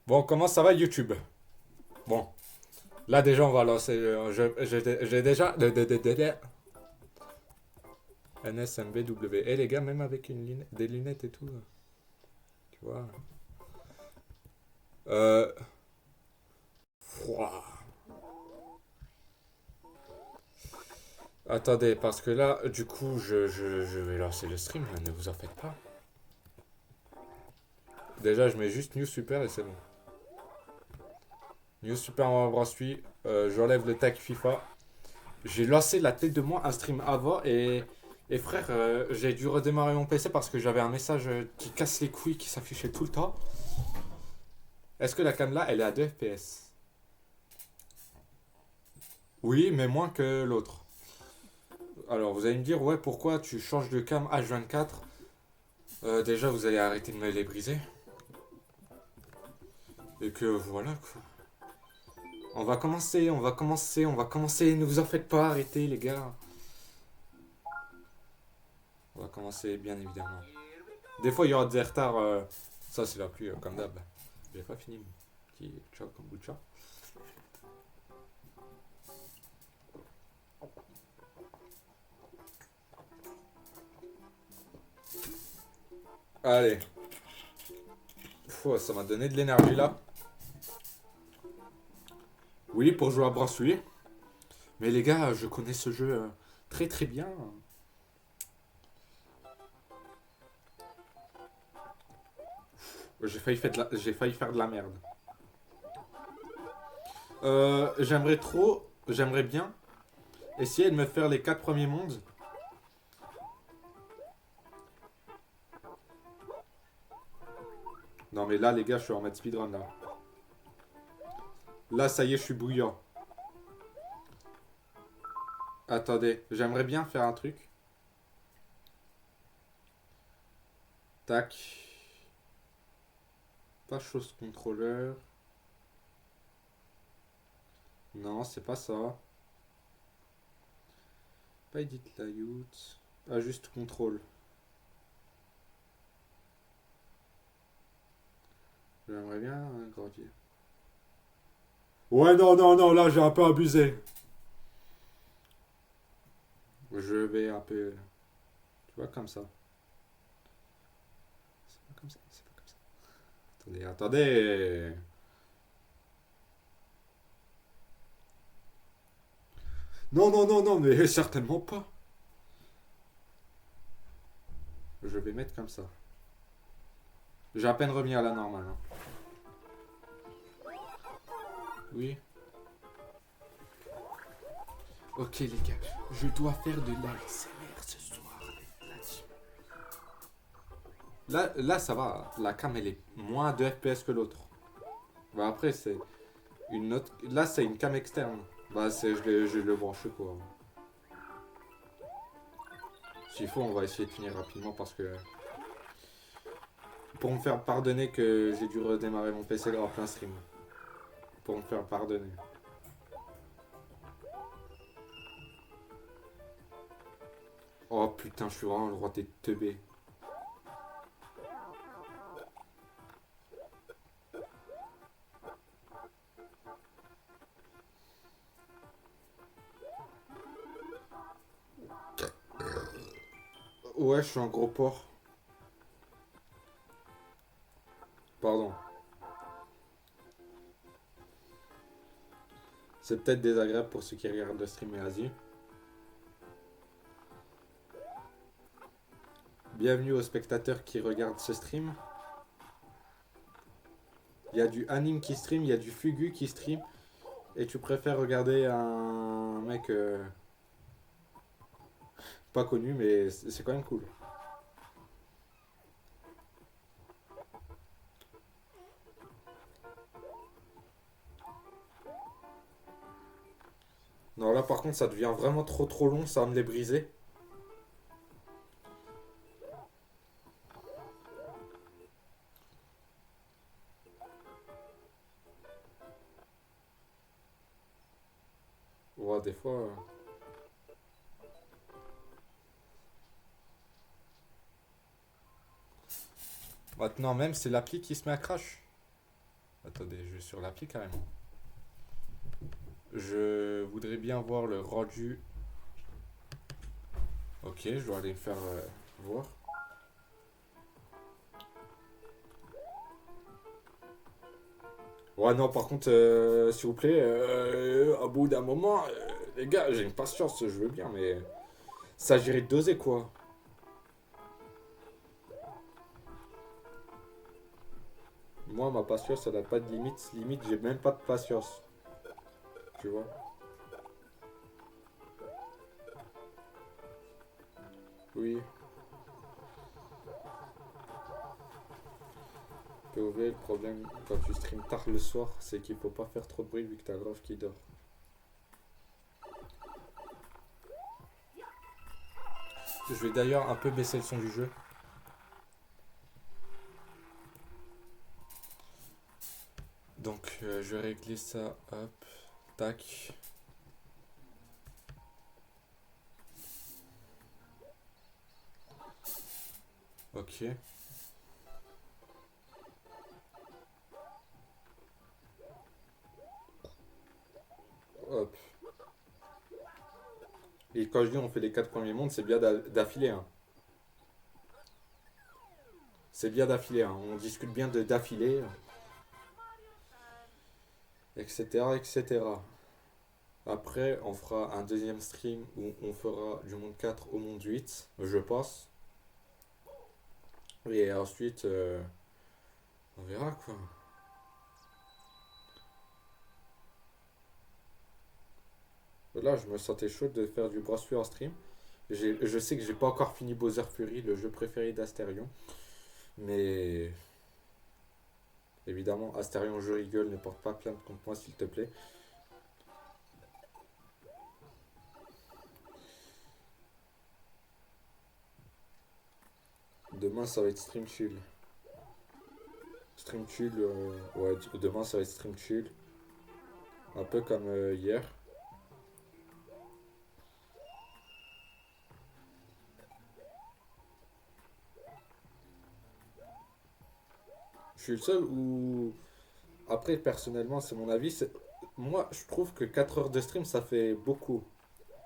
Bon, comment ça va YouTube? Bon, là déjà on va lancer. J'ai déjà. NSMBW. Eh les gars, même avec des lunettes et tout, tu vois. Euh. Froid. Attendez, parce que là, du coup, je vais lancer le stream, là, ne vous en faites pas. Déjà, je mets juste New Super et c'est bon. New Super Mario Bros. J'enlève le tag FIFA. J'ai lancé la tête de moi un stream avant et frère, j'ai dû redémarrer mon PC parce que j'avais un message qui casse les couilles qui s'affichait tout le temps. Est-ce que la cam là, elle est à 2 FPS? Oui, mais moins que l'autre. Alors vous allez me dire, ouais, pourquoi tu changes de cam H24? Déjà, vous allez arrêter de me les briser. Et que voilà quoi. On va commencer, ne vous en faites pas, arrêtez les gars. On va commencer bien évidemment. Des fois il y aura des retards, ça c'est la pluie comme d'hab. J'ai pas fini mon petit ciao kombucha. Allez, ça m'a donné de l'énergie là. Oui, pour jouer à Brassouillet. Mais les gars, je connais ce jeu très très bien. J'ai failli faire de la merde. J'aimerais bien essayer de me faire les 4 premiers mondes. Non mais là les gars, je suis en mode speedrun là. Là ça y est, je suis bouillant. Attendez, j'aimerais bien faire un truc. Tac. Pas chose contrôleur. Non, c'est pas ça. Pas edit layout. Ah, juste contrôle. J'aimerais bien agrandir. Ouais, non, non, non, là j'ai un peu abusé. Je vais un peu. Tu vois, comme ça. C'est pas comme ça, c'est pas comme ça. Attendez, attendez. Non, non, non, non, mais certainement pas. Je vais mettre comme ça. J'ai à peine remis à la normale. Hein. Oui. Ok, les gars, je dois faire de l'ASMR ce soir. Là, ça va. La cam, elle est moins de FPS que l'autre. Bah, après, c'est une autre. Là, c'est une cam externe. Bah, je le branche quoi. S'il faut, on va essayer de finir rapidement parce que. Pour me faire pardonner que j'ai dû redémarrer mon PC en plein stream. Pour me faire pardonner. Oh putain, je suis vraiment le roi des teubés. Ouais, je suis un gros porc. Pardon. C'est peut-être désagréable pour ceux qui regardent le stream, mais vas-y. Bienvenue aux spectateurs qui regardent ce stream. Il y a du anime qui stream, il y a du fugu qui stream. Et tu préfères regarder un mec pas connu, mais c'est quand même cool. Non, là par contre, ça devient vraiment trop trop long, ça va me les briser. Ouais, des fois. Maintenant même, c'est l'appli qui se met à crash. Attendez, je vais sur l'appli carrément. Je voudrais bien voir le rendu. Ok, je dois aller le faire voir. Ouais, non, par contre, s'il vous plaît, à bout d'un moment, les gars, j'ai une patience, je veux bien, mais ça s'agirait de doser quoi. Moi, ma patience, elle n'a pas de limite. Limite, j'ai même pas de patience. Tu vois. Oui. POV, le problème quand tu stream tard le soir, c'est qu'il faut pas faire trop de bruit vu que t'as Grave qui dort. Je vais d'ailleurs un peu baisser le son du jeu. Donc, je vais régler ça. Hop. Tac. Ok. Hop. Et quand je dis on fait les 4 premiers mondes, c'est bien d'affilée. Hein. C'est bien d'affilée. Hein. On discute bien de d'affilée. Etc. etc. Après, on fera un deuxième stream où on fera du monde 4 au monde 8, je pense. Et ensuite, on verra quoi. Là, je me sentais chaud de faire du Brass en stream. Je sais que j'ai pas encore fini Bowser Fury, le jeu préféré d'Asterion. Mais évidemment, Asterion, je rigole, ne porte pas plainte contre moi s'il te plaît. Demain, ça va être stream chill. Stream chill, ouais, demain, ça va être stream chill. Un peu comme hier. Je suis le seul où. Après, personnellement, c'est mon avis. Moi, je trouve que 4 heures de stream, ça fait beaucoup.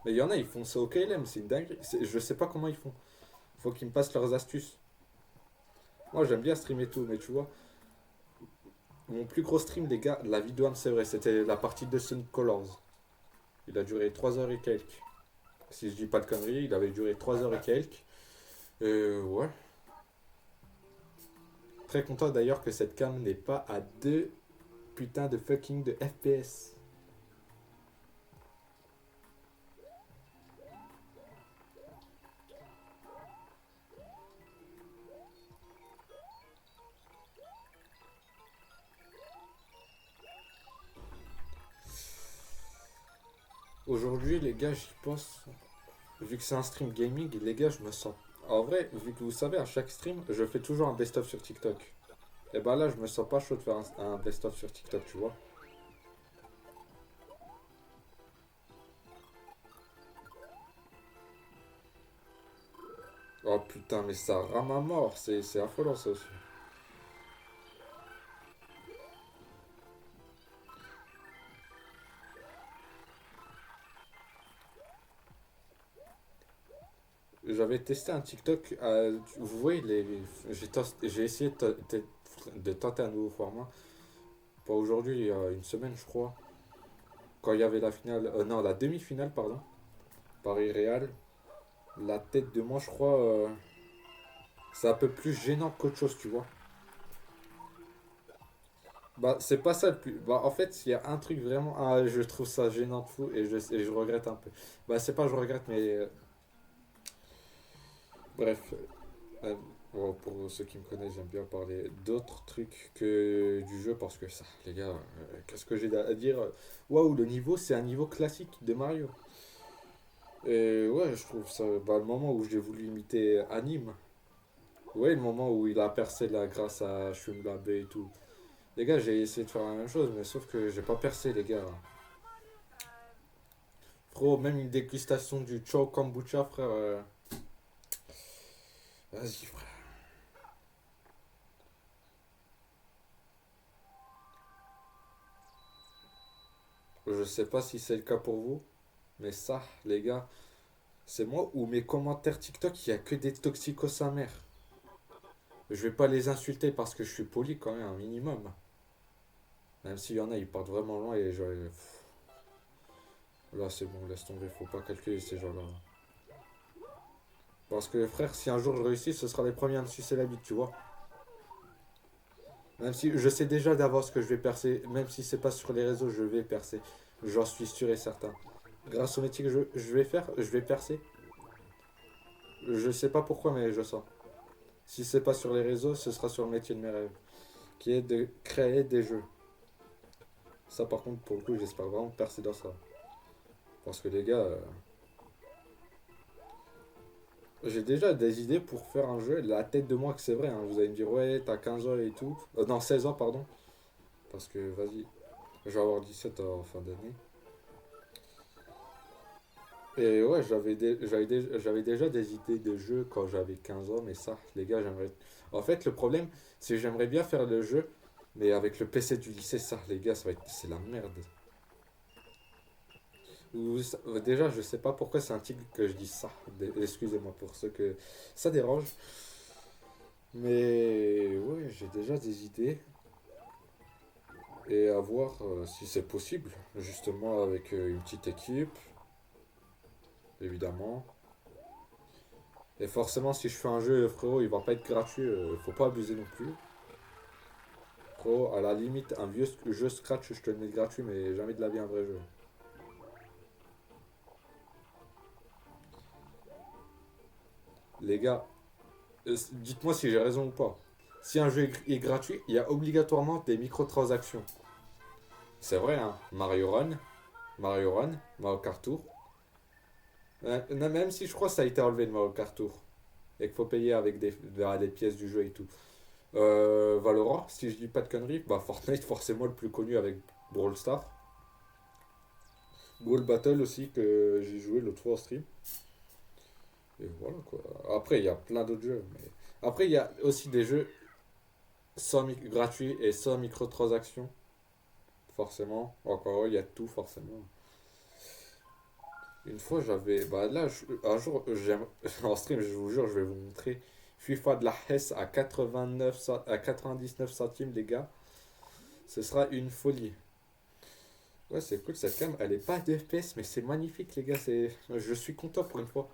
Mais il y en a, ils font ça au KLM, c'est une dinguerie. Je sais pas comment ils font. Faut qu'ils me passent leurs astuces. Moi, j'aime bien streamer tout, mais tu vois, mon plus gros stream, les gars, la vidéo, c'est vrai, c'était la partie de Sun Colors. Il a duré 3 heures et quelques. Si je dis pas de conneries, il avait duré 3 heures et quelques. Ouais. Très content d'ailleurs que cette cam n'est pas à 2 putains de fucking de FPS. Aujourd'hui, les gars, j'y pense. Vu que c'est un stream gaming, les gars, je me sens. En vrai, vu que vous savez, à chaque stream, je fais toujours un best-of sur TikTok. Et bah là, je me sens pas chaud de faire un best-of sur TikTok, tu vois. Oh putain, mais ça rame à mort, c'est affolant ça aussi. J'avais testé un TikTok, vous voyez, j'ai essayé de tenter un nouveau format. Pas aujourd'hui, il y a une semaine, je crois. Quand il y avait la finale, non, la demi-finale, pardon. Paris-Réal. La tête de moi, je crois, c'est un peu plus gênant qu'autre chose, tu vois. Bah, c'est pas ça le plus. Bah, en fait, il y a un truc vraiment. Ah, je trouve ça gênant de fou et je regrette un peu. Bah, c'est pas je regrette, mais. Bref. Euh, bon, pour ceux qui me connaissent, j'aime bien parler d'autres trucs que du jeu parce que ça, les gars, qu'est-ce que j'ai à dire? Waouh, le niveau, c'est un niveau classique de Mario. Et ouais, je trouve ça. Bah, le moment où j'ai voulu imiter Anime. Ouais, le moment où il a percé là grâce à Shunlabe et tout. Les gars, j'ai essayé de faire la même chose, mais sauf que j'ai pas percé, les gars. Frérot, même une dégustation du Chow Kombucha, frère. Vas-y, frère. Je sais pas si c'est le cas pour vous, mais ça, les gars, c'est moi ou mes commentaires TikTok, il y a que des toxicos sa mère. Je vais pas les insulter parce que je suis poli quand même, un minimum. Même s'il y en a, ils partent vraiment loin et genre. Là, c'est bon, laisse tomber, faut pas calculer ces gens-là. Parce que frère, si un jour je réussis, ce sera les premiers à me sucer la bite, tu vois. Même si je sais déjà d'avance que je vais percer, même si c'est pas sur les réseaux, je vais percer. J'en suis sûr et certain. Grâce au métier que je vais faire, je vais percer. Je sais pas pourquoi, mais je sens. Si c'est pas sur les réseaux, ce sera sur le métier de mes rêves, qui est de créer des jeux. Ça, par contre, pour le coup, j'espère vraiment percer dans ça. Parce que les gars, j'ai déjà des idées pour faire un jeu. La tête de moi que c'est vrai, hein. Vous allez me dire, ouais, t'as 15 ans et tout. Non, 16 ans, pardon. Parce que, vas-y, je vais avoir 17 en fin d'année. Et ouais, j'avais déjà des idées de jeux quand j'avais 15 ans, mais ça, les gars, j'aimerais. En fait, le problème, c'est que j'aimerais bien faire le jeu, mais avec le PC du lycée, ça, les gars, ça va être. C'est la merde. Déjà, je sais pas pourquoi c'est un tigre que je dis ça. Excusez-moi pour ceux que ça dérange. Mais ouais, j'ai déjà des idées. Et à voir si c'est possible. Justement, avec une petite équipe, évidemment. Et forcément, si je fais un jeu, frérot, il va pas être gratuit. Faut pas abuser non plus. Frérot, à la limite, un vieux jeu Scratch, je te le mets gratuit, mais jamais de la vie un vrai jeu. Les gars, dites-moi si j'ai raison ou pas. Si un jeu est gratuit, il y a obligatoirement des microtransactions. C'est vrai, hein. Mario Run, Mario Kart Tour. Non, même si je crois que ça a été enlevé de Mario Kart Tour. Et qu'il faut payer avec des pièces du jeu et tout. Valorant, si je dis pas de conneries, bah Fortnite forcément le plus connu avec Brawl Stars. Brawl Battle aussi que j'ai joué l'autre fois en stream. Et voilà quoi. Après il y a plein d'autres jeux. Mais... Après il y a aussi des jeux gratuits et sans microtransactions. Forcément. Encore il y a tout forcément. Une fois j'avais. Bah là, un jour, en stream, je vous jure, je vais vous montrer. FIFA de la Hesse à 99 centimes, les gars. Ce sera une folie. Ouais, c'est cool, cette cam, elle est pas de FPS, mais c'est magnifique, les gars. Je suis content pour une fois.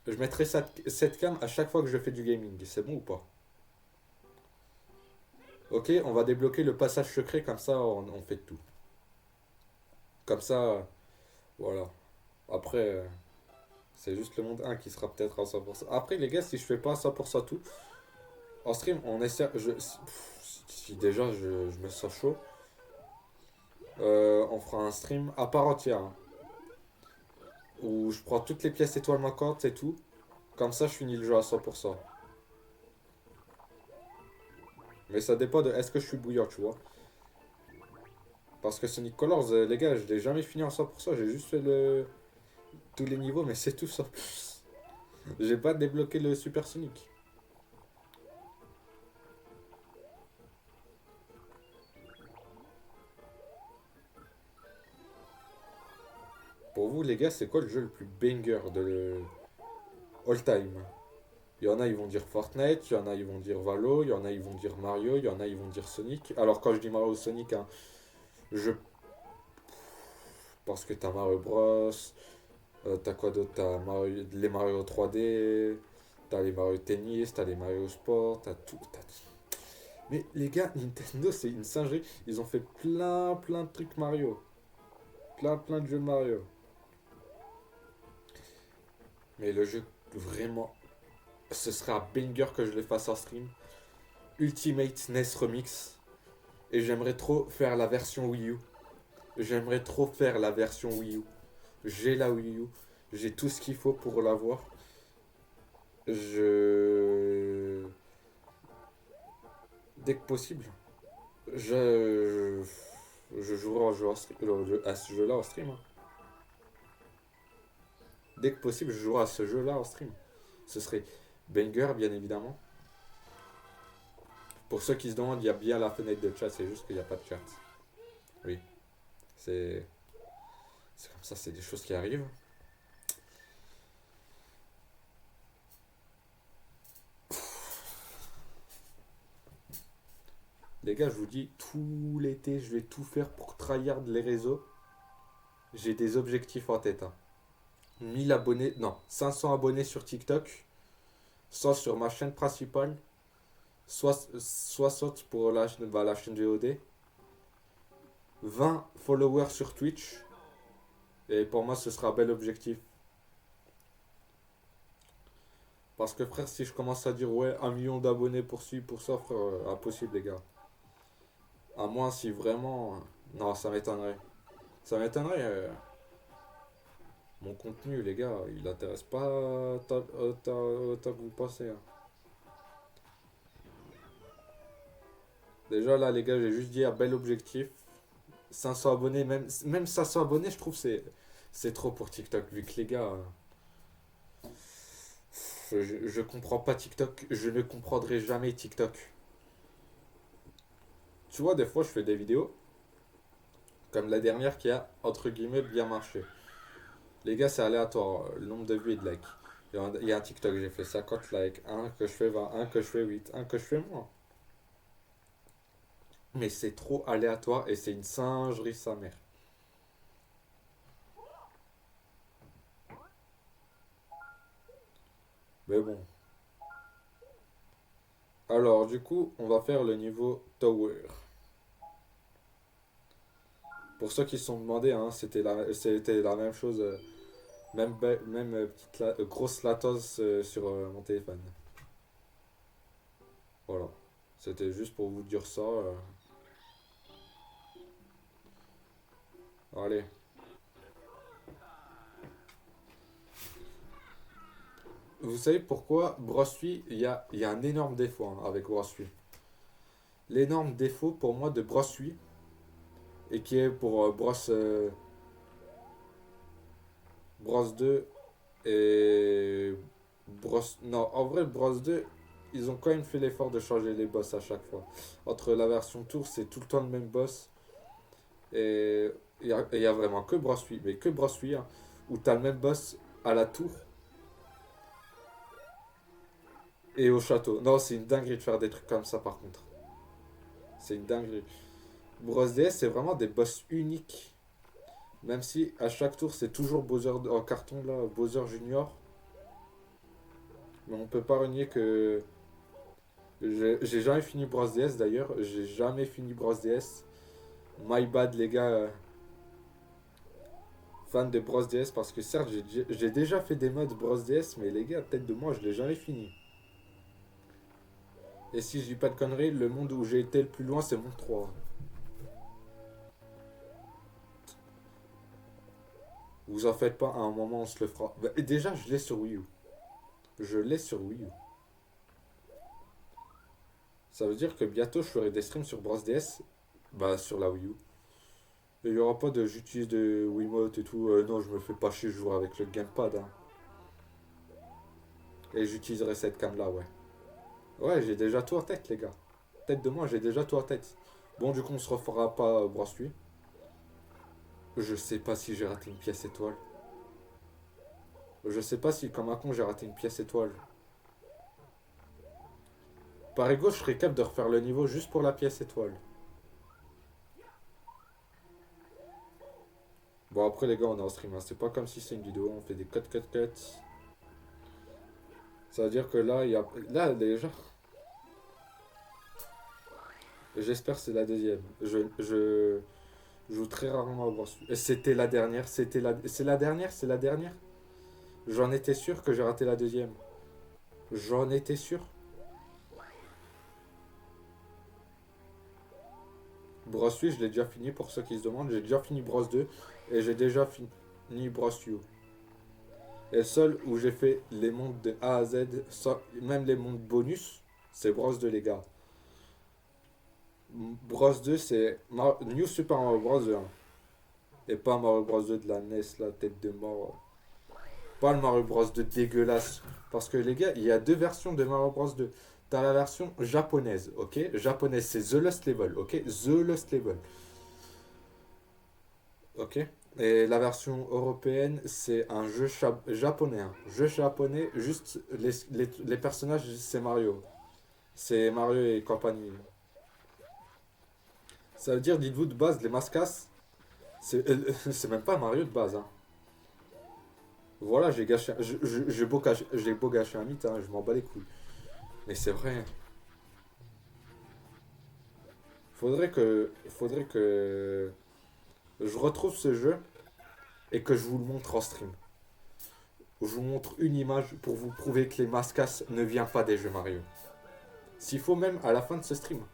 Je mettrai cette cam à chaque fois que je fais du gaming. C'est bon ou pas? Ok, on va débloquer le passage secret, comme ça, on fait tout. Comme ça, voilà. Après, c'est juste le monde 1 qui sera peut-être à 100%. Après, les gars, si je fais pas à 100% tout, en stream, on essaie. Si déjà je me sens chaud, on fera un stream à part entière, hein, où je prends toutes les pièces étoiles manquantes et tout. Comme ça, je finis le jeu à 100%. Mais ça dépend de est-ce que je suis bouillant, tu vois. Parce que Sonic Colors, les gars, je l'ai jamais fini à 100%. J'ai juste fait tous les niveaux, mais c'est tout ça. J'ai pas débloqué le Super Sonic. Pour vous, les gars, c'est quoi le jeu le plus banger de all time? Il y en a, ils vont dire Fortnite, il y en a, ils vont dire Valo, il y en a, ils vont dire Mario, il y en a, ils vont dire Sonic. Alors, quand je dis Mario ou Sonic, hein, je pense que t'as Mario Bros, t'as quoi d'autre? T'as les Mario 3D, t'as les Mario Tennis, t'as les Mario Sport, t'as tout. Mais les gars, Nintendo, c'est une singerie. Ils ont fait plein de trucs Mario. Plein de jeux Mario. Mais le jeu, vraiment, ce serait un banger que je le fasse en stream. Ultimate NES Remix. Et j'aimerais trop faire la version Wii U. J'aimerais trop faire la version Wii U. J'ai la Wii U. J'ai tout ce qu'il faut pour l'avoir. Je... Dès que possible, je, je jouerai à ce jeu-là en stream, hein. Dès que possible, je jouerai à ce jeu-là en stream. Ce serait banger, bien évidemment. Pour ceux qui se demandent, il y a bien la fenêtre de chat, c'est juste qu'il n'y a pas de chat. Oui. C'est c'est comme ça, c'est des choses qui arrivent. Les gars, je vous dis, tout l'été, je vais tout faire pour tryhard les réseaux. J'ai des objectifs en tête, hein. 1000 abonnés, non, 500 abonnés sur TikTok, soit sur ma chaîne principale, soit 60 pour la chaîne VOD, 20 followers sur Twitch, et pour moi, ce sera un bel objectif. Parce que frère, si je commence à dire ouais, 1 million d'abonnés pour ci, pour ça, frère, impossible les gars. À moins si vraiment. Non, ça m'étonnerait. Ça m'étonnerait. Mon contenu, les gars, il intéresse pas autant que vous pensez, hein. Déjà là, les gars, j'ai juste dit un bel objectif. 500 abonnés, même 500 abonnés, je trouve c'est trop pour TikTok. Vu que les gars, je comprends pas TikTok. Je ne comprendrai jamais TikTok. Tu vois, des fois, je fais des vidéos. Comme la dernière qui a, entre guillemets, bien marché. Les gars, c'est aléatoire, le nombre de vues et de likes. Il y a un TikTok, j'ai fait 50 likes, un que je fais 20, un que je fais 8, un que je fais moins. Mais c'est trop aléatoire et c'est une singerie sa mère. Mais bon. Alors, du coup, on va faire le niveau Tower. Pour ceux qui se sont demandés, hein, c'était la même chose. Même grosse latence sur mon téléphone. Voilà. C'était juste pour vous dire ça. Allez. Vous savez pourquoi Brossuit, il y a un énorme défaut, hein, avec Brossuit. L'énorme défaut pour moi de Brossuit, et qui est pour Brosse 2 et Brosse... Non, en vrai, Brosse 2, ils ont quand même fait l'effort de changer les boss à chaque fois. Entre la version Tour, c'est tout le temps le même boss. Et il y a vraiment que Brossuit, mais que Brossuit, hein, où t'as le même boss à la tour et au château. Non, c'est une dinguerie de faire des trucs comme ça par contre. C'est une dinguerie. Bros DS, c'est vraiment des boss uniques. Même si à chaque tour, c'est toujours Bowser en carton, là, Bowser Junior. Mais on peut pas renier que. J'ai jamais fini Bros DS d'ailleurs. J'ai jamais fini Bros DS. My bad, les gars. Fan de Bros DS. Parce que certes, j'ai déjà fait des modes Bros DS. Mais les gars, tête de moi, je l'ai jamais fini. Et si je dis pas de conneries, le monde où j'ai été le plus loin, c'est monde 3. Vous en faites pas, à un moment on se le fera. Bah, et déjà, je l'ai sur Wii U. Je l'ai sur Wii U. Ça veut dire que bientôt je ferai des streams sur Bros DS, bah sur la Wii U. Et il y aura pas de j'utilise de Wiimote et tout. Non, je me fais pas chier, je joue avec le gamepad, hein. Et j'utiliserai cette cam là, ouais. Ouais, j'ai déjà tout en tête, les gars. Tête de moi, j'ai déjà tout en tête. Bon, du coup, on se refera pas Bros 8. Je sais pas si j'ai raté une pièce étoile. Je sais pas si, comme un con, j'ai raté une pièce étoile. Par ego, je serais capable de refaire le niveau juste pour la pièce étoile. Bon, après, les gars, on est en stream, hein. C'est pas comme si c'est une vidéo, on fait des cuts. Ça veut dire que là, il y a. Là, déjà. J'espère que c'est la deuxième. Je joue très rarement au Bros. Et c'était la dernière. C'est la dernière, c'est la dernière. J'en étais sûr que j'ai raté la deuxième. J'en étais sûr. Bros 8, je l'ai déjà fini pour ceux qui se demandent. J'ai déjà fini Bros 2 et j'ai déjà fini Bros U. Et le seul où j'ai fait les mondes de A à Z, même les mondes bonus, c'est Bros 2, les gars. Bros 2, c'est New Super Mario Bros 2, hein. Et pas Mario Bros 2 de la NES, la tête de mort. Pas le Mario Bros 2 dégueulasse. Parce que les gars, il y a deux versions de Mario Bros 2. T'as la version japonaise, ok? Japonaise, c'est The Lost Level, ok? The Lost Level. Ok. Et la version européenne, c'est un jeu japonais, hein. Jeu japonais, juste les personnages, c'est Mario. C'est Mario et compagnie. Ça veut dire, dites-vous de base, les mascas, c'est même pas Mario de base, hein. Voilà, j'ai gâché. J'ai beau gâcher un mythe, hein, je m'en bats les couilles. Mais c'est vrai. Faudrait que je retrouve ce jeu et que je vous le montre en stream. Je vous montre une image pour vous prouver que les mascas ne viennent pas des jeux Mario. S'il faut même à la fin de ce stream.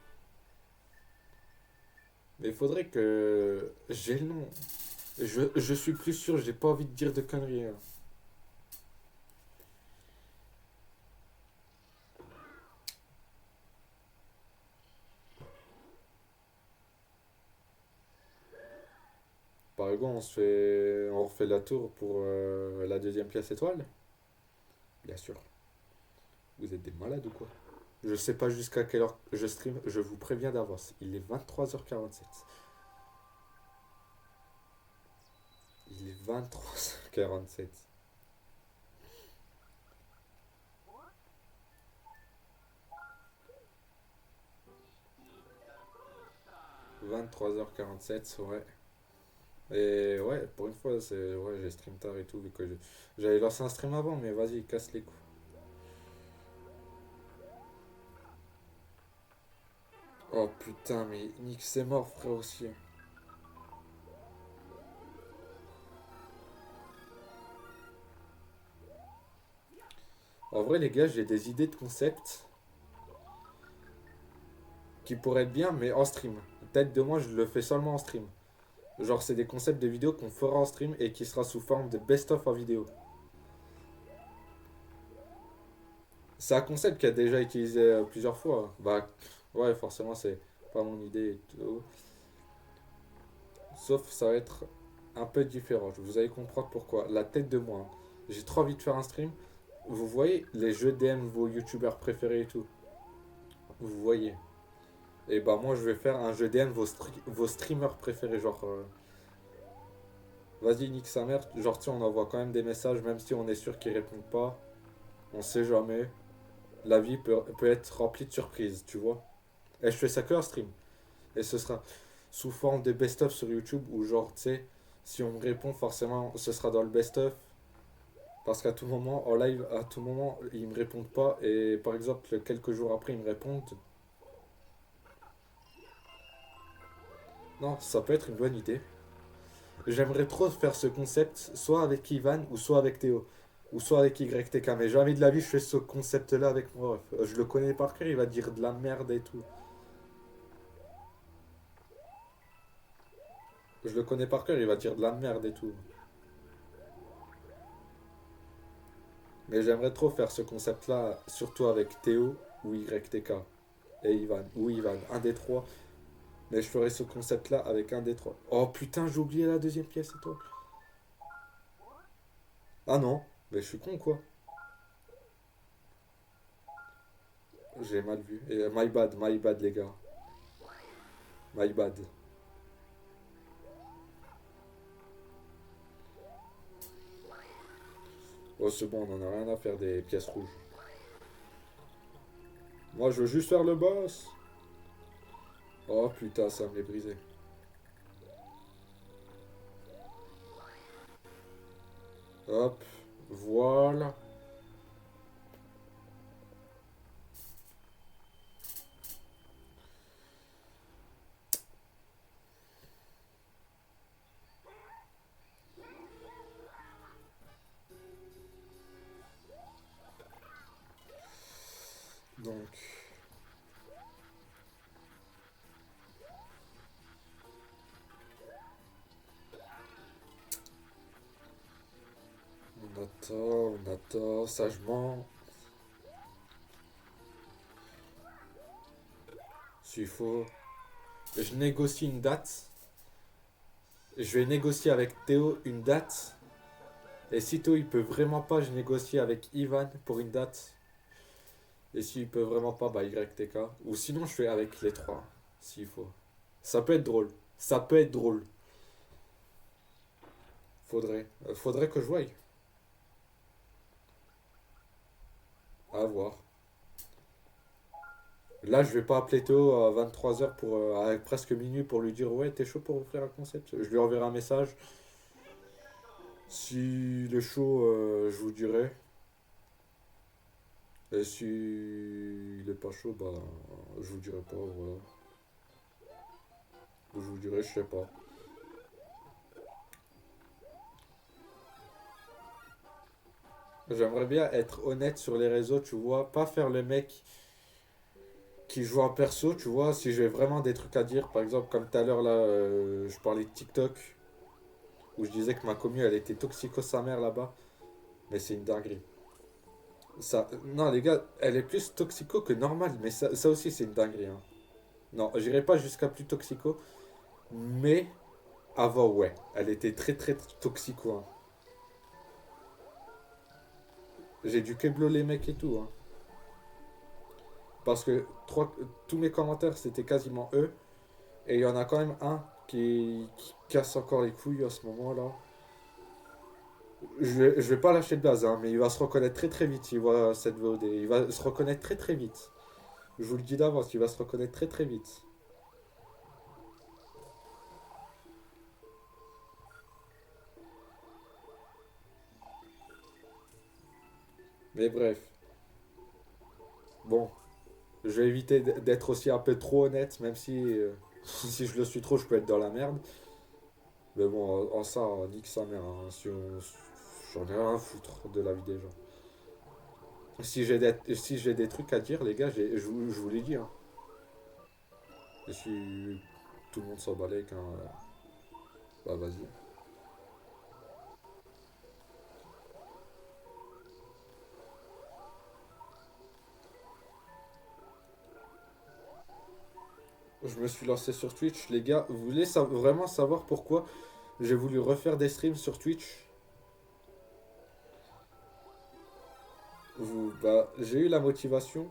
Mais il faudrait que j'ai le nom. Je suis plus sûr, j'ai pas envie de dire de conneries, hein. Par exemple, on refait la tour pour la deuxième pièce étoile. Bien sûr. Vous êtes des malades ou quoi? Je sais pas jusqu'à quelle heure je stream, je vous préviens d'avance. Il est 23h47. Il est 23h47. 23h47, ouais. Et ouais, pour une fois, ouais, j'ai stream tard et tout, vu que j'avais lancé un stream avant, mais vas-y, casse les coups. Oh putain, mais Nick c'est mort, frère, aussi. En vrai, les gars, j'ai des idées de concepts qui pourraient être bien, mais en stream. Peut-être de moi, je le fais seulement en stream. Genre, c'est des concepts de vidéos qu'on fera en stream et qui sera sous forme de best-of en vidéo. C'est un concept qui a déjà été utilisé plusieurs fois. Bah, ouais, forcément, c'est pas mon idée et tout. Sauf, ça va être un peu différent. Vous allez comprendre pourquoi. La tête de moi, hein. J'ai trop envie de faire un stream. Vous voyez les jeux DM, vos youtubeurs préférés et tout. Vous voyez. Et bah, moi, je vais faire un jeu DM, vos streamers préférés. Genre, vas-y, nique sa mère. Genre, tu sais, on envoie quand même des messages, même si on est sûr qu'ils répondent pas. On sait jamais. La vie peut être remplie de surprises, tu vois. Et je fais ça que en stream. Et ce sera sous forme de best-of sur YouTube où genre, tu sais, si on me répond, forcément, ce sera dans le best-of. Parce qu'à tout moment, en live, à tout moment, ils me répondent pas. Et par exemple, quelques jours après, ils me répondent. Non, ça peut être une bonne idée. J'aimerais trop faire ce concept, soit avec Ivan ou soit avec Théo. Ou soit avec YTK. Mais jamais de la vie, je fais ce concept-là avec moi. Je le connais par cœur, il va dire de la merde et tout. Je le connais par cœur, il va dire de la merde et tout. Mais j'aimerais trop faire ce concept-là, surtout avec Théo ou YTK. Et Ivan, ou Ivan, un des trois. Mais je ferai ce concept-là avec un des trois. Oh putain, j'ai oublié la deuxième pièce, et toi? Ah non, mais je suis con quoi. J'ai mal vu. Et my bad les gars. My bad. Oh c'est bon, on en a rien à faire des pièces rouges. Moi je veux juste faire le boss. Oh putain, ça me l'est brisé. Hop, voilà. Donc, on attend sagement. S'il faut. Je négocie une date. Je vais négocier avec Théo une date. Et si Théo il peut vraiment pas, je négocie avec Ivan pour une date. Et s'il peut vraiment pas, bah YTK. Ou sinon je fais avec les trois, s'il faut. Ça peut être drôle. Ça peut être drôle. Faudrait que je voie. À voir. Là, je vais pas appeler Théo à 23 h avec presque minuit pour lui dire ouais, t'es chaud pour offrir un concept. Je lui enverrai un message. S'il est chaud, je vous dirai. Et si il est pas chaud, bah je vous dirai pas, voilà. Je vous dirai, je sais pas. J'aimerais bien être honnête sur les réseaux, tu vois, pas faire le mec qui joue en perso, tu vois, si j'ai vraiment des trucs à dire, par exemple comme tout à l'heure là, je parlais de TikTok, où je disais que ma commu elle était toxico sa mère là-bas, mais c'est une dinguerie. Ça, non les gars, elle est plus toxico que normale, mais ça aussi c'est une dinguerie, hein. Non, j'irai pas jusqu'à plus toxico, mais avant ouais, elle était très très toxico, hein. J'ai dû keblo les mecs et tout, hein. Parce que tous mes commentaires c'était quasiment eux, et il y en a quand même un qui casse encore les couilles à ce moment-là. Je vais pas lâcher de base, hein, mais il va se reconnaître très très vite s'il voit cette VOD. Il va se reconnaître très très vite. Je vous le dis d'avance, il va se reconnaître très très vite. Mais bref, bon, je vais éviter d'être aussi un peu trop honnête, même si, si je le suis trop, je peux être dans la merde. Mais bon, en ça, nique sa mère, hein, j'en ai rien à foutre de la vie des gens. Si j'ai des trucs à dire, les gars, je vous l'ai dit, hein. Et si tout le monde s'en balait, hein, bah vas-y. Je me suis lancé sur Twitch, les gars. Vous voulez vraiment savoir pourquoi j'ai voulu refaire des streams sur Twitch? Bah, j'ai eu la motivation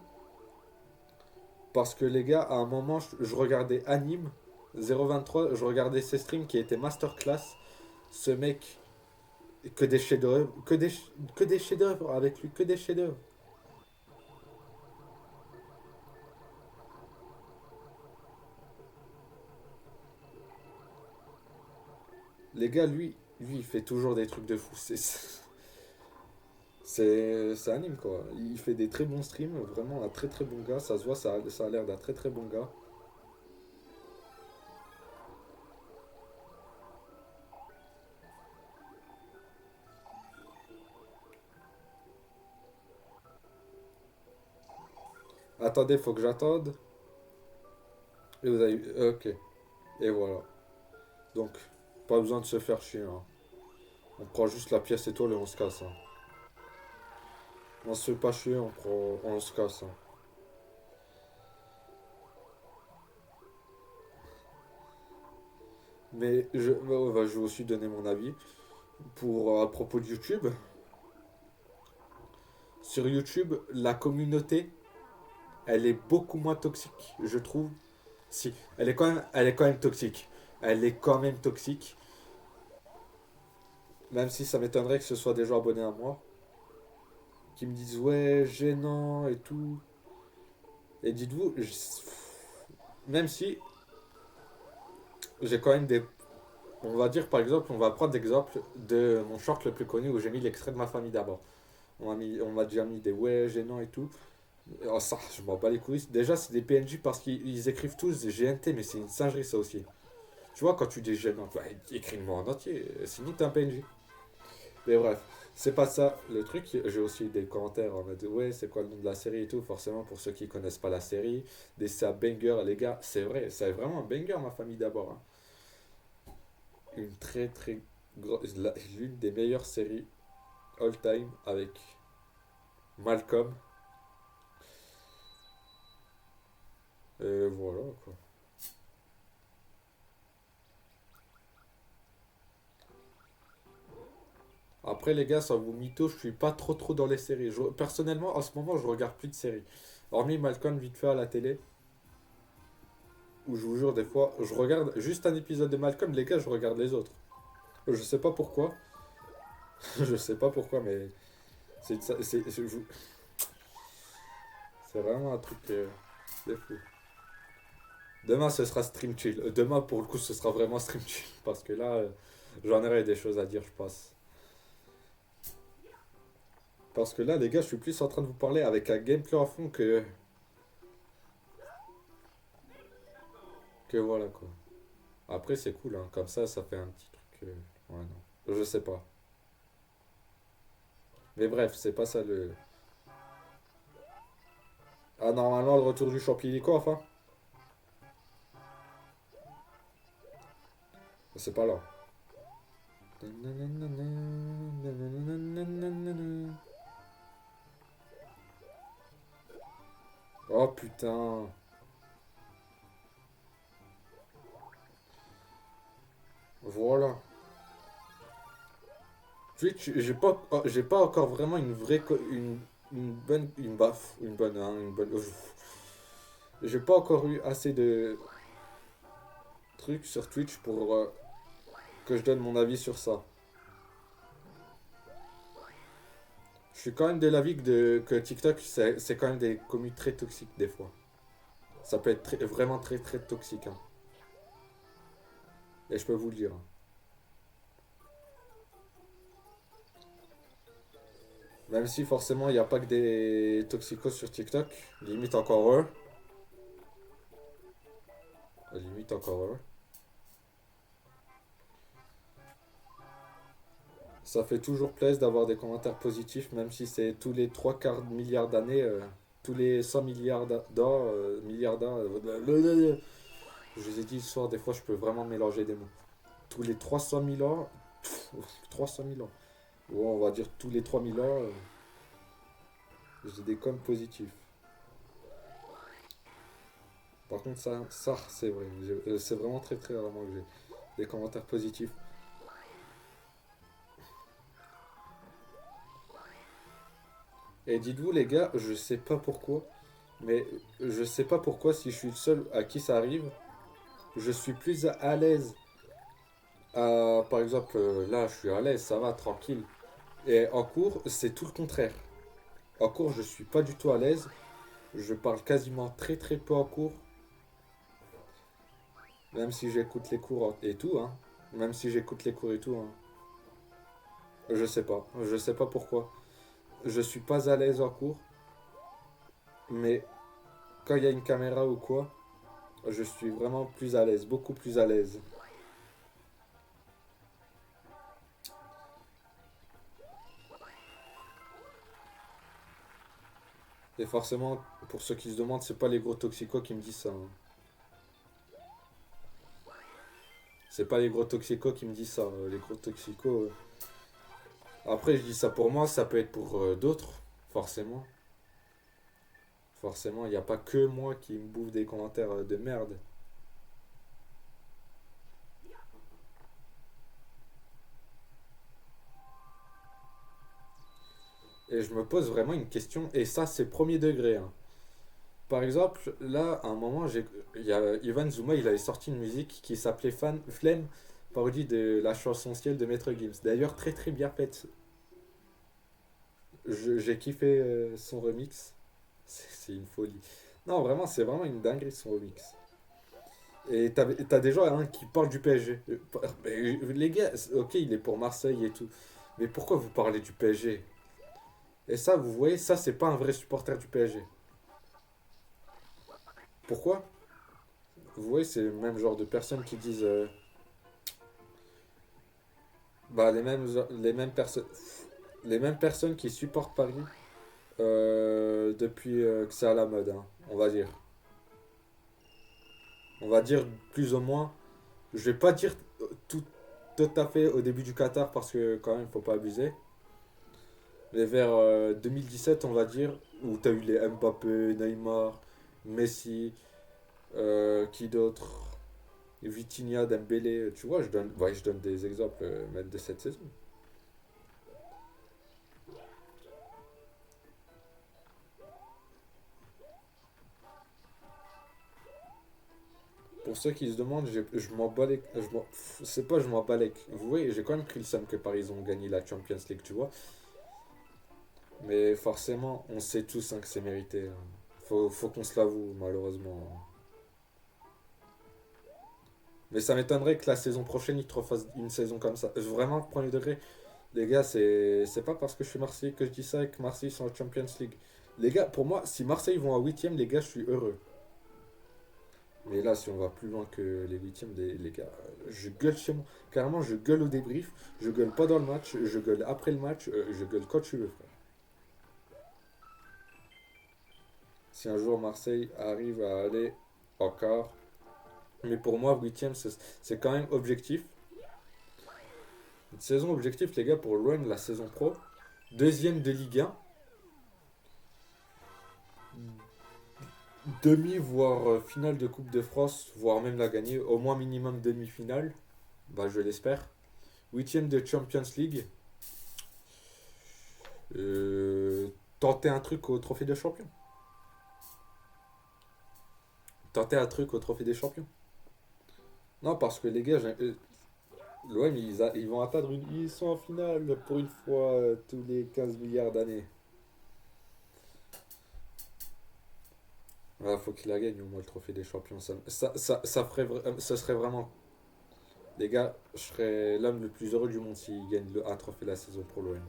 parce que les gars, à un moment, je regardais Anime 023, je regardais ses streams qui étaient masterclass. Ce mec, que des chefs-d'œuvre, que des chefs-d'œuvre avec lui, que des chefs-d'œuvre. Les gars, lui, il fait toujours des trucs de fou. C'est Anime quoi. Il fait des très bons streams, vraiment un très très bon gars. Ça se voit, ça a l'air d'un très très bon gars. Attendez, faut que j'attende. Et vous avez. Ok. Et voilà. Donc, pas besoin de se faire chier, hein. On prend juste la pièce étoile et on se casse, hein. On se fait pas chier, on se casse, hein. Mais je vais aussi donner mon avis. À propos de YouTube. Sur YouTube, la communauté, elle est beaucoup moins toxique, je trouve. Si, elle est quand même toxique. Elle est quand même toxique. Même si ça m'étonnerait que ce soit des gens abonnés à moi. Qui me disent ouais, gênant et tout. Et dites-vous, même si j'ai quand même des. On va dire par exemple, on va prendre l'exemple de mon short le plus connu où j'ai mis l'extrait de ma famille d'abord. On m'a déjà mis des ouais, gênants et tout. Oh, ça, je m'en bats les couilles. Déjà, c'est des PNJ parce qu'ils écrivent tous GNT, mais c'est une singerie ça aussi. Tu vois, quand tu dis gênant, bah, écris-le-moi en entier, sinon t'es un PNJ. Mais bref, c'est pas ça le truc. J'ai aussi des commentaires en mode ouais, c'est quoi le nom de la série et tout. Forcément, pour ceux qui connaissent pas la série, c'est un banger, les gars. C'est vrai, c'est vraiment un banger, ma famille d'abord, hein. Une très très grosse. L'une des meilleures séries all time avec Malcolm. Et voilà quoi. Après, les gars, sans vous mytho, je suis pas trop dans les séries. Personnellement, en ce moment, je regarde plus de séries. Hormis Malcolm vite fait à la télé, où je vous jure, des fois, je regarde juste un épisode de Malcolm, les gars, je regarde les autres. Je sais pas pourquoi. Je sais pas pourquoi, mais c'est vraiment un truc de fou. Demain, ce sera stream chill. Demain, pour le coup, ce sera vraiment stream chill. Parce que là, j'en aurai des choses à dire, je pense. Parce que là, les gars, je suis plus en train de vous parler avec un gameplay à fond que voilà quoi. Après, c'est cool, hein. Comme ça fait un petit truc. Ouais, non. Je sais pas. Mais bref, c'est pas ça le. Ah, normalement, le retour du champ illico, enfin. C'est pas là. Oh putain. Voilà. Twitch, j'ai pas encore vraiment une vraie, une bonne, une baffe, une bonne, hein, une bonne. J'ai pas encore eu assez de trucs sur Twitch pour que je donne mon avis sur ça. Je suis quand même de l'avis que TikTok, c'est quand même des communes très toxiques des fois. Ça peut être vraiment très très toxique, hein. Et je peux vous le dire, hein. Même si forcément il n'y a pas que des toxicos sur TikTok, limite encore eux. Limite encore eux. Ça fait toujours plaisir d'avoir des commentaires positifs, même si c'est tous les trois quarts de milliards d'années, tous les 100 milliards d'ans, je vous ai dit ce soir, des fois je peux vraiment mélanger des mots. Tous les 300 000 ans, 300 000 ans, ou on va dire tous les 3000 ans, j'ai des coms positifs. Par contre, ça c'est vrai, c'est vraiment très très rarement que j'ai des commentaires positifs. Et dites-vous les gars, je sais pas pourquoi, mais je sais pas pourquoi si je suis le seul à qui ça arrive, je suis plus à l'aise. Par exemple, là je suis à l'aise, ça va, tranquille. Et en cours, c'est tout le contraire. En cours, je suis pas du tout à l'aise. Je parle quasiment très très peu en cours, même si j'écoute les cours et tout, hein. Même si j'écoute les cours et tout, hein. Je sais pas pourquoi. Je suis pas à l'aise en cours, mais quand il y a une caméra ou quoi, je suis vraiment plus à l'aise, beaucoup plus à l'aise. Et forcément, pour ceux qui se demandent, c'est pas les gros toxicos qui me disent ça, hein. C'est pas les gros toxicos qui me disent ça. Les gros toxicos. Après, je dis ça pour moi, ça peut être pour d'autres, forcément. Forcément, il n'y a pas que moi qui me bouffe des commentaires de merde. Et je me pose vraiment une question, et ça, c'est premier degré, hein. Par exemple, là, à un moment, il y a Ivan Zuma, il avait sorti une musique qui s'appelait Flemme, parodie de la chanson Ciel de Maître Gims. D'ailleurs, très très bien faite. J'ai kiffé son remix. C'est une folie. Non, vraiment, c'est vraiment une dinguerie son remix. Et t'as des gens hein, qui parlent du PSG. Mais, les gars, ok, il est pour Marseille et tout. Mais pourquoi vous parlez du PSG? Et ça, vous voyez, ça, c'est pas un vrai supporter du PSG. Pourquoi? Vous voyez, c'est le même genre de personnes qui disent. Bah, les mêmes personnes qui supportent Paris depuis que c'est à la mode, hein, on va dire. On va dire plus ou moins. Je vais pas dire tout, tout à fait au début du Qatar parce que quand même, faut pas abuser. Mais vers 2017, on va dire, où tu as eu les Mbappé, Neymar, Messi, qui d'autre? Vitinha, Dembélé, tu vois, je donne des exemples même de cette saison. pour ceux qui se demandent, je m'en bats les... c'est pas je m'en bats les... Vous voyez, j'ai quand même pris le seum que Paris ont gagné la Champions League, tu vois. Mais forcément, on sait tous hein, que c'est mérité, hein. Faut qu'on se l'avoue, malheureusement. Mais ça m'étonnerait que la saison prochaine, ils te refassent une saison comme ça. Vraiment, premier degré, les gars, c'est pas parce que je suis Marseillais que je dis ça et que Marseille sont en Champions League. Les gars, pour moi, si Marseille vont en huitième, les gars, je suis heureux. Mais là, si on va plus loin que les huitièmes, les gars, je gueule chez moi. Carrément, je gueule au débrief. Je gueule pas dans le match. Je gueule après le match. Je gueule quand tu veux, frère. Si un jour Marseille arrive à aller en quart. Mais pour moi, huitième, c'est quand même objectif. Une saison objectif, les gars, pour l'OM, la saison pro. Deuxième de Ligue 1. Demi, voire finale de Coupe de France, voire même la gagner. Au moins minimum demi-finale. Bah, je l'espère. Huitième de Champions League. Euh, Tenter un truc au Trophée des Champions. Tenter un truc au Trophée des Champions. Non, parce que les gars, l'OM, ils vont atteindre une. Ils sont en finale pour une fois tous les 15 milliards d'années. Il faut qu'il la gagne au moins le Trophée des Champions. Ça serait vraiment. Les gars, je serais l'homme le plus heureux du monde s'il gagne un trophée la saison pour l'OM.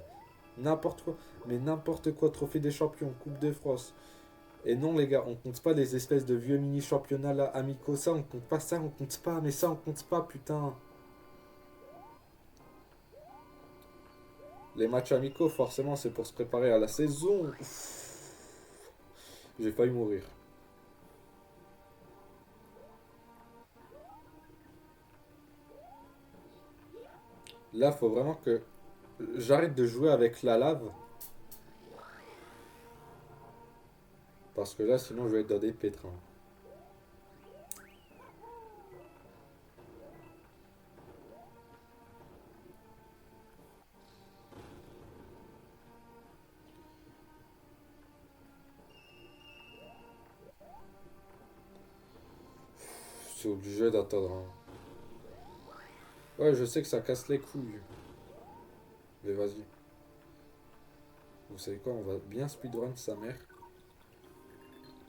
N'importe quoi. Mais n'importe quoi. Trophée des Champions, Coupe de France. Et non, les gars, on compte pas les espèces de vieux mini-championnats là, amicaux. Ça, on compte pas ça, on compte pas. Mais ça, on compte pas, putain. Les matchs amicaux, forcément, c'est pour se préparer à la saison. J'ai failli mourir. Là, faut vraiment que j'arrête de jouer avec la lave. Parce que là, sinon, je vais être dans des pétrins. C'est obligé d'attendre, hein. Ouais, je sais que ça casse les couilles. Mais vas-y. Vous savez quoi, on va bien speedrun sa mère.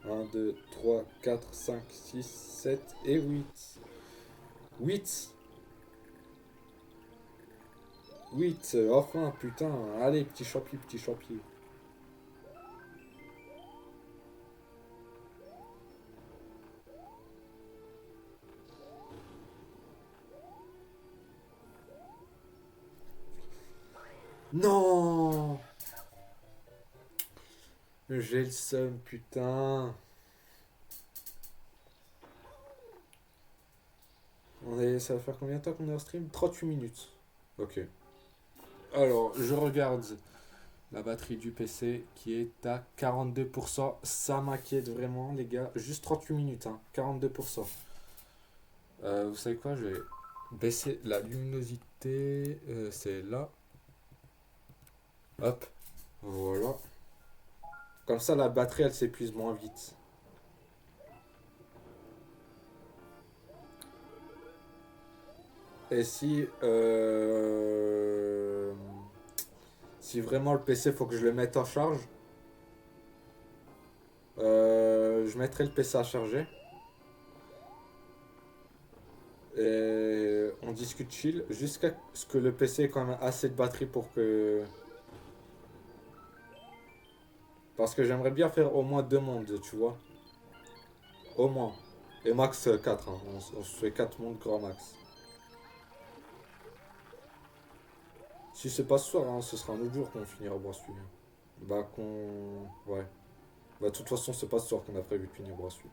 Un 2 3 4 5 6 7 et 8. 8. 8, enfin, putain. Allez, petit champi, petit champi. Non. J'ai le seum, putain. Ça va faire combien de temps qu'on est en stream? 38 minutes. Ok. Alors, je regarde la batterie du PC qui est à 42%. Ça m'inquiète vraiment, les gars. Juste 38 minutes, hein. 42%. Vous savez quoi? Je vais baisser la luminosité. C'est là. Hop. Voilà. Comme ça, la batterie, elle s'épuise moins vite. Et si vraiment le PC, faut que je le mette en charge, je mettrai le PC à charger. Et on discute chill jusqu'à ce que le PC ait quand même assez de batterie pour que. Parce que j'aimerais bien faire au moins deux mondes, tu vois. Au moins. Et max 4, hein. On se fait 4 mondes grand max. Si c'est pas ce soir, hein, ce sera un autre jour qu'on finira Brassuie. Bah qu'on. Ouais. Bah de toute façon c'est pas ce soir qu'on a prévu de finir Brassuie.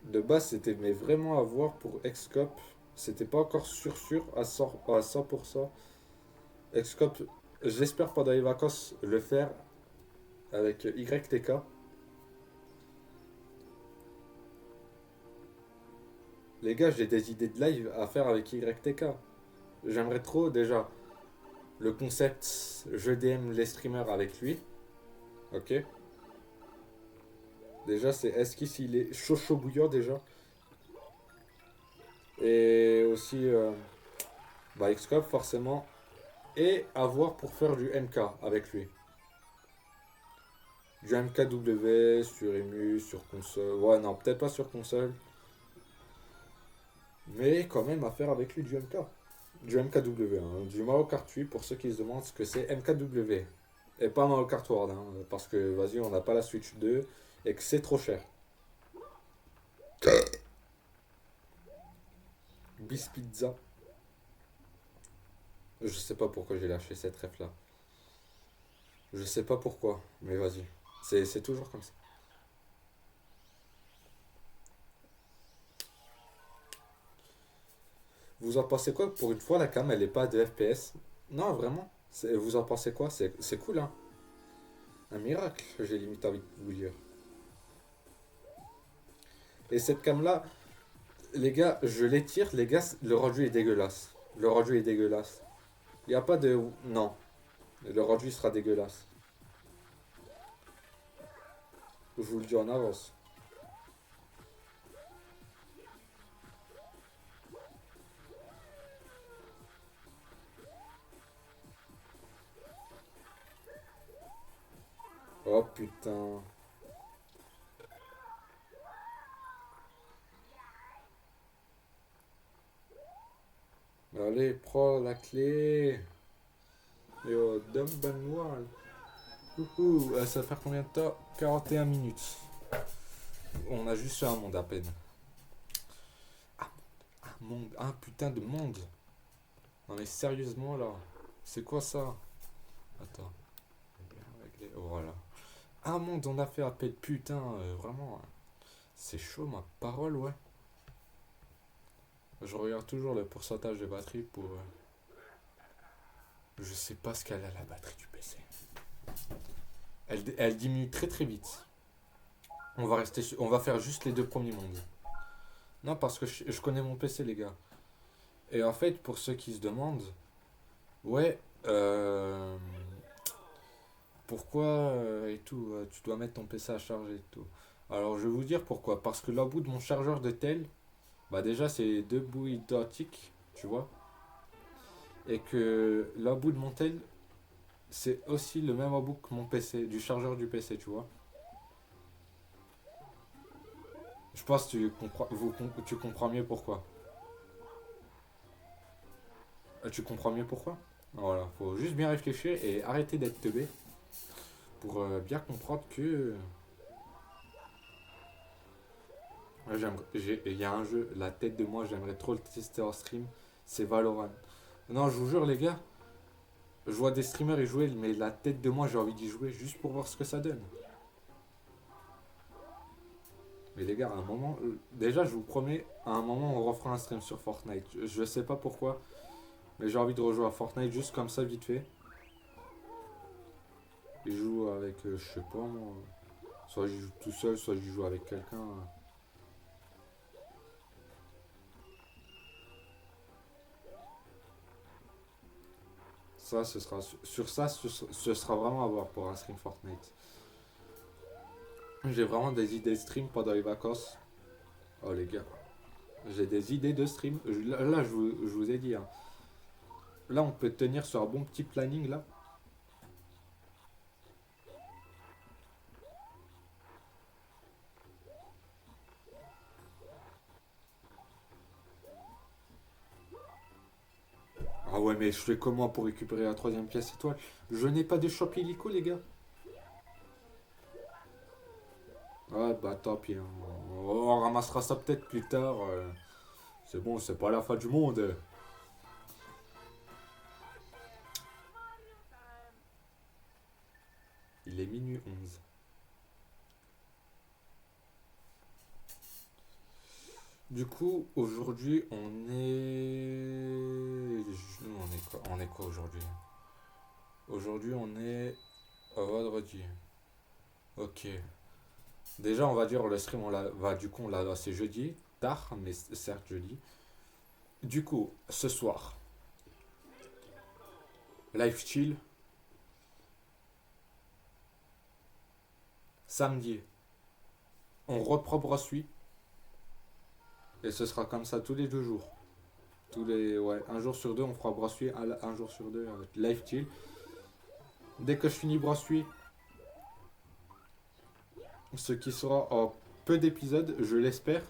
De base c'était mais vraiment à voir pour Excop. C'était pas encore sûr à 100%. Excop, j'espère pendant les vacances le faire avec YTK. Les gars, j'ai des idées de live à faire avec YTK. J'aimerais trop déjà. Le concept, je DM les streamers avec lui. Ok. Déjà, c'est Esquisse, il est chaud chaud bouillant déjà. Et aussi, bah, Xcop forcément. Et avoir pour faire du MK avec lui. Du MKW sur Emu, sur console. Ouais, non, peut-être pas sur console. Mais quand même à faire avec lui du MK. Du MKW, hein, du Mario Kart 8 pour ceux qui se demandent ce que c'est MKW. Et pas Mario Kart World, hein, parce que vas-y, on n'a pas la Switch 2 et que c'est trop cher. Bis Pizza. Je sais pas pourquoi j'ai lâché cette ref là. Je sais pas pourquoi, mais vas-y. C'est toujours comme ça. Vous en pensez quoi? Pour une fois, la cam, elle est pas de FPS. Non, vraiment. Vous en pensez quoi? C'est cool, hein. Un miracle, j'ai limite envie de vous dire. Et cette cam là, les gars, je l'étire, les gars, le rendu est dégueulasse. Le rendu est dégueulasse. Il n'y a pas de... Non. Le rendu sera dégueulasse. Je vous le dis en avance. Oh putain. Allez, prends la clé. Yo, dumb one. Coucou, ça va faire combien de temps? 41 minutes. On a juste fait un monde à peine. Un monde, un putain de monde. Non mais sérieusement là. C'est quoi ça? Attends. Voilà. Un monde on a fait à peine, putain, vraiment. C'est chaud ma parole, ouais. Je regarde toujours le pourcentage de batterie pour... Je sais pas ce qu'elle a la batterie du PC. Elle diminue très très vite. On va faire juste les deux premiers mondes. Non, parce que je connais mon PC, les gars. Et en fait, pour ceux qui se demandent, ouais, pourquoi et tout, tu dois mettre ton PC à charger et tout. Alors, je vais vous dire pourquoi. Parce que l'embout de mon chargeur de tel, bah déjà, c'est deux bouts identiques, tu vois. Et que l'embout de mon tel, c'est aussi le même embout que mon PC, du chargeur du PC, tu vois. Je pense que tu comprends mieux pourquoi. Tu comprends mieux pourquoi? Voilà, faut juste bien réfléchir et arrêter d'être teubé pour bien comprendre que il y a un jeu, la tête de moi, j'aimerais trop le tester en stream, c'est Valorant. Non, je vous jure les gars, je vois des streamers y jouer, mais la tête de moi, j'ai envie d'y jouer juste pour voir ce que ça donne. Mais les gars, à un moment, déjà je vous promets, à un moment on refera un stream sur Fortnite. Je sais pas pourquoi, mais j'ai envie de rejouer à Fortnite juste comme ça vite fait. Et je joue avec, je sais pas moi, soit je joue tout seul, soit je joue avec quelqu'un. Ça, ce sera sur ça, ce sera vraiment à voir pour un stream Fortnite. J'ai vraiment des idées de stream pendant les vacances. Oh les gars, j'ai des idées de stream. Là, je vous ai dit, hein. Là, on peut tenir sur un bon petit planning là. Ah ouais, mais je fais comment pour récupérer la troisième pièce étoile? Je n'ai pas de shop illico, les gars. Ouais, bah tant pis, hein. On ramassera ça peut-être plus tard. C'est bon, c'est pas la fin du monde. Il est minuit 11. Du coup, aujourd'hui, on est... On est quoi aujourd'hui? Aujourd'hui, on est vendredi. Ok. Déjà, on va dire le stream, du coup, on l'a lancé jeudi, tard, mais certes jeudi. Du coup, ce soir, Life chill. Samedi, on reprend Brassuie. Et ce sera comme ça tous les 2 jours. Ouais, un jour sur deux, on fera Brassuie. Un jour sur deux, live chill. Dès que je finis Brassuie, ce qui sera en peu d'épisodes, je l'espère.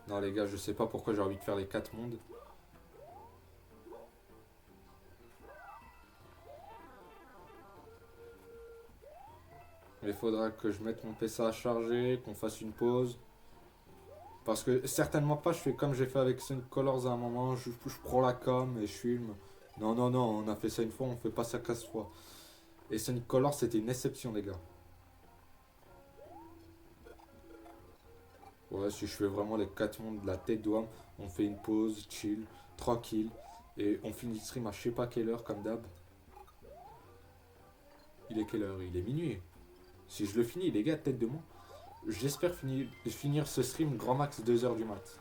Non les gars, je sais pas pourquoi j'ai envie de faire les 4 mondes. Il faudra que je mette mon PC à charger, qu'on fasse une pause. Parce que certainement pas, je fais comme j'ai fait avec Sonic Colors à un moment, je prends la cam et je filme. Non, non, non, on a fait ça une fois, on fait pas ça 15 fois. Et Sonic Colors, c'était une exception, les gars. Ouais, si je fais vraiment les 4 mondes de la tête d'homme, on fait une pause, chill, tranquille. Et on finit le stream à je sais pas quelle heure, comme d'hab. Il est quelle heure? Il est minuit. Si je le finis, les gars, tête de moi, j'espère finir ce stream grand max 2 heures du mat.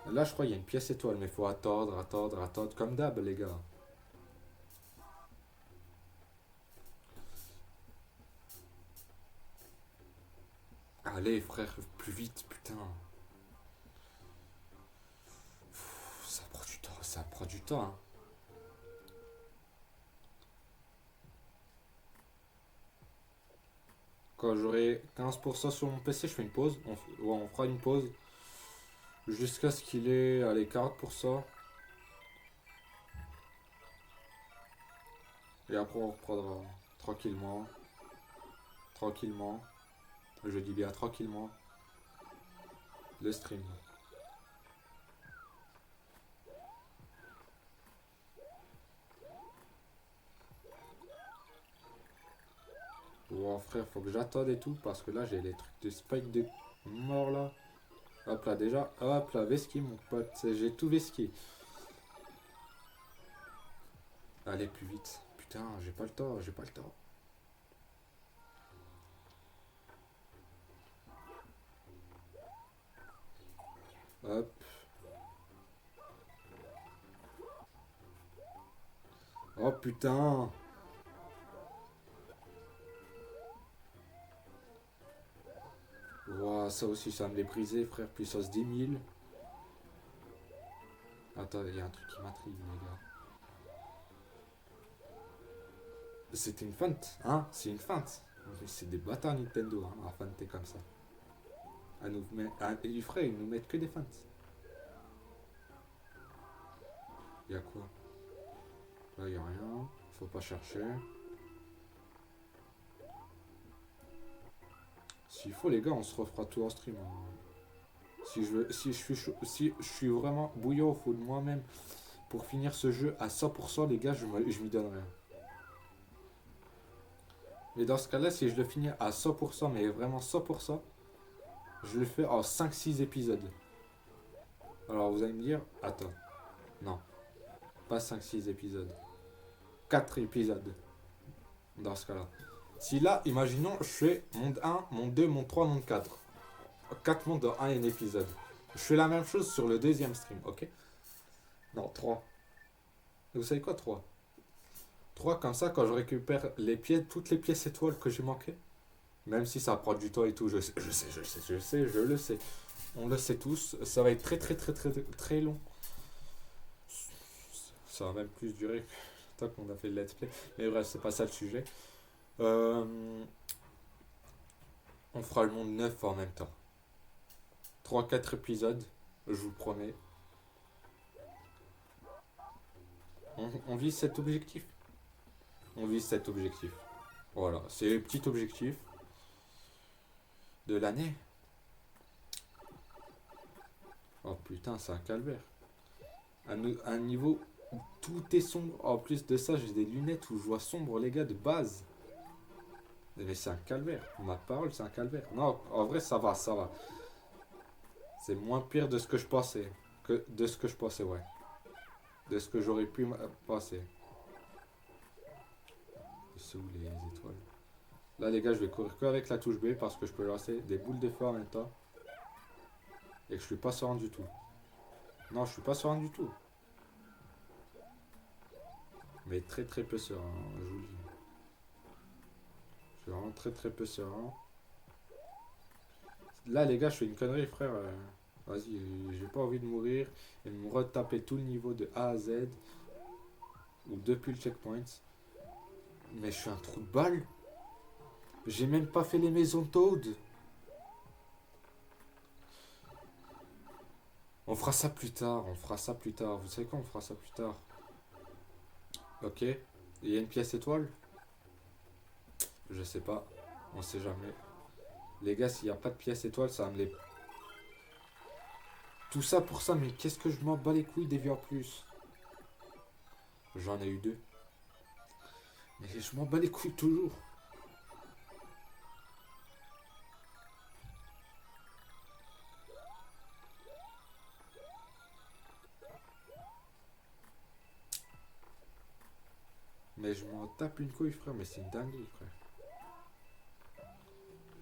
Là, je crois qu'il y a une pièce étoile, mais il faut attendre, attendre, attendre, comme d'hab, les gars. Allez, frère, plus vite, putain. Ça prend du temps, ça prend du temps, hein. Quand j'aurai 15% sur mon PC, je fais une pause. On fera une pause jusqu'à ce qu'il ait, allez, 40%. Et après, on reprendra tranquillement. Tranquillement. Je dis bien tranquillement. Le stream. Bon, frère, faut que j'attende et tout. Parce que là, j'ai les trucs de spike de mort là. Hop là, déjà. Hop là, Veski, mon pote. J'ai tout Veski. Allez, plus vite. Putain, j'ai pas le temps, j'ai pas le temps. Hop. Oh putain. Ouah, ça aussi, ça me les briser, frère. Puissance 10 000. Attends, il y a un truc qui m'intrigue, les gars. C'était une feinte, hein? C'est une feinte. C'est des bâtards Nintendo, hein, à feinter comme ça. Et frère, ils nous mettent que des feintes. Y'a quoi? Là, y'a rien. Faut pas chercher. S'il faut, les gars, on se refera tout en stream, hein. Si je suis vraiment bouillant au fond de moi-même pour finir ce jeu à 100%, les gars, je m'y donnerai. Mais dans ce cas-là, si je le finis à 100%, mais vraiment 100%, je le fais en 5-6 épisodes. Alors vous allez me dire, attends, non, pas 5-6 épisodes. 4 épisodes, dans ce cas-là. Si là, imaginons, je fais monde 1, monde 2, monde 3, monde 4. 4 mondes dans un épisode. Je fais la même chose sur le deuxième stream, ok? Non, 3. Vous savez quoi, 3? 3 comme ça, quand je récupère toutes les pièces étoiles que j'ai manquées, même si ça prend du temps et tout, je sais, je le sais. On le sait tous, ça va être très très très très très long. Ça va même plus durer que tant qu'on a fait le let's play. Mais bref, c'est pas ça le sujet. On fera le monde 9 en même temps. 3-4 épisodes, je vous promets. On vise cet objectif. On vise cet objectif. Voilà, c'est le petit objectif de l'année. Oh putain, c'est un calvaire. Un niveau où tout est sombre. En plus de ça, j'ai des lunettes où je vois sombre, les gars, de base. Mais c'est un calvaire. Ma parole, c'est un calvaire. Non, en vrai, ça va, ça va. C'est moins pire de ce que je pensais. Que de ce que je pensais, ouais. De ce que j'aurais pu penser. C'est où les étoiles? Là, les gars, je vais courir que avec la touche B parce que je peux lancer des boules de feu en même temps. Et que je suis pas serein du tout. Non, je suis pas serein du tout. Mais très très peu serein, hein, je vous le dis. Je suis vraiment très très peu serein. Là, les gars, je fais une connerie, frère. Vas-y, j'ai pas envie de mourir et de me retaper tout le niveau de A à Z. Ou depuis le checkpoint. Mais je suis un trou de balle. J'ai même pas fait les maisons Toad. On fera ça plus tard, on fera ça plus tard. Vous savez quoi, on fera ça plus tard. Ok. Il y a une pièce étoile. Je sais pas. On sait jamais. Les gars, s'il n'y a pas de pièce étoile, ça va me les... Tout ça pour ça, mais qu'est-ce que je m'en bats les couilles des vies en plus. J'en ai eu deux. Mais je m'en bats les couilles toujours. Mais je m'en tape une couille, frère. Mais c'est une dinguerie, frère.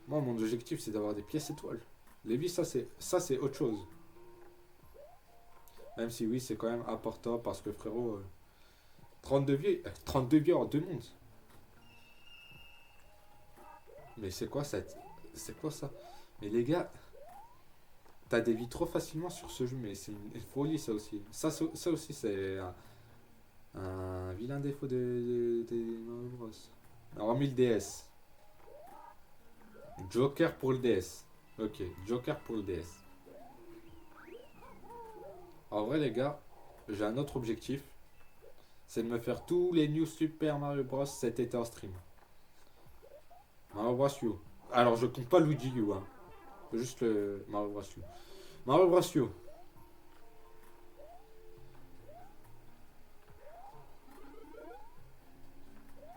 Moi, mon objectif, c'est d'avoir des pièces étoiles. Les vies, ça c'est autre chose. Même si oui, c'est quand même important parce que frérot, 32 vies en 2 mondes. Mais c'est quoi ça? C'est quoi ça? Mais les gars, t'as des vies trop facilement sur ce jeu, mais c'est une folie ça aussi. Ça aussi, c'est un vilain défaut des Mario Bros. Hormis le DS. Joker pour le DS. Ok, Joker pour le DS. En vrai, les gars, j'ai un autre objectif. C'est de me faire tous les New Super Mario Bros cet été en stream. Mario Bros U. Alors, je compte pas Luigi U, hein. Juste le Mario Bros U. Mario Bros U.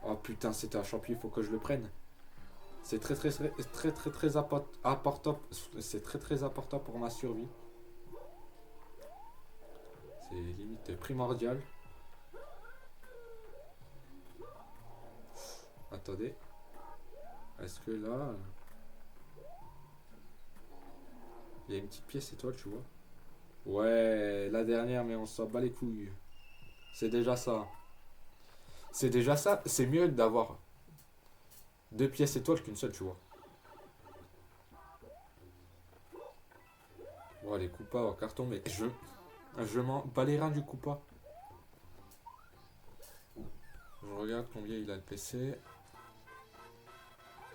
Oh putain, c'était un champion, il faut que je le prenne. C'est très important. C'est très important pour ma survie. C'est limite primordial. Attendez. Est-ce que là... Il y a une petite pièce étoile, tu vois. Ouais, la dernière, mais on s'en bat les couilles. C'est déjà ça. C'est déjà ça. C'est mieux d'avoir 2 pièces étoiles qu'une seule, tu vois. Bon, les coupas en carton, mais je m'en bats les reins du coupa. Je regarde combien il a le PC.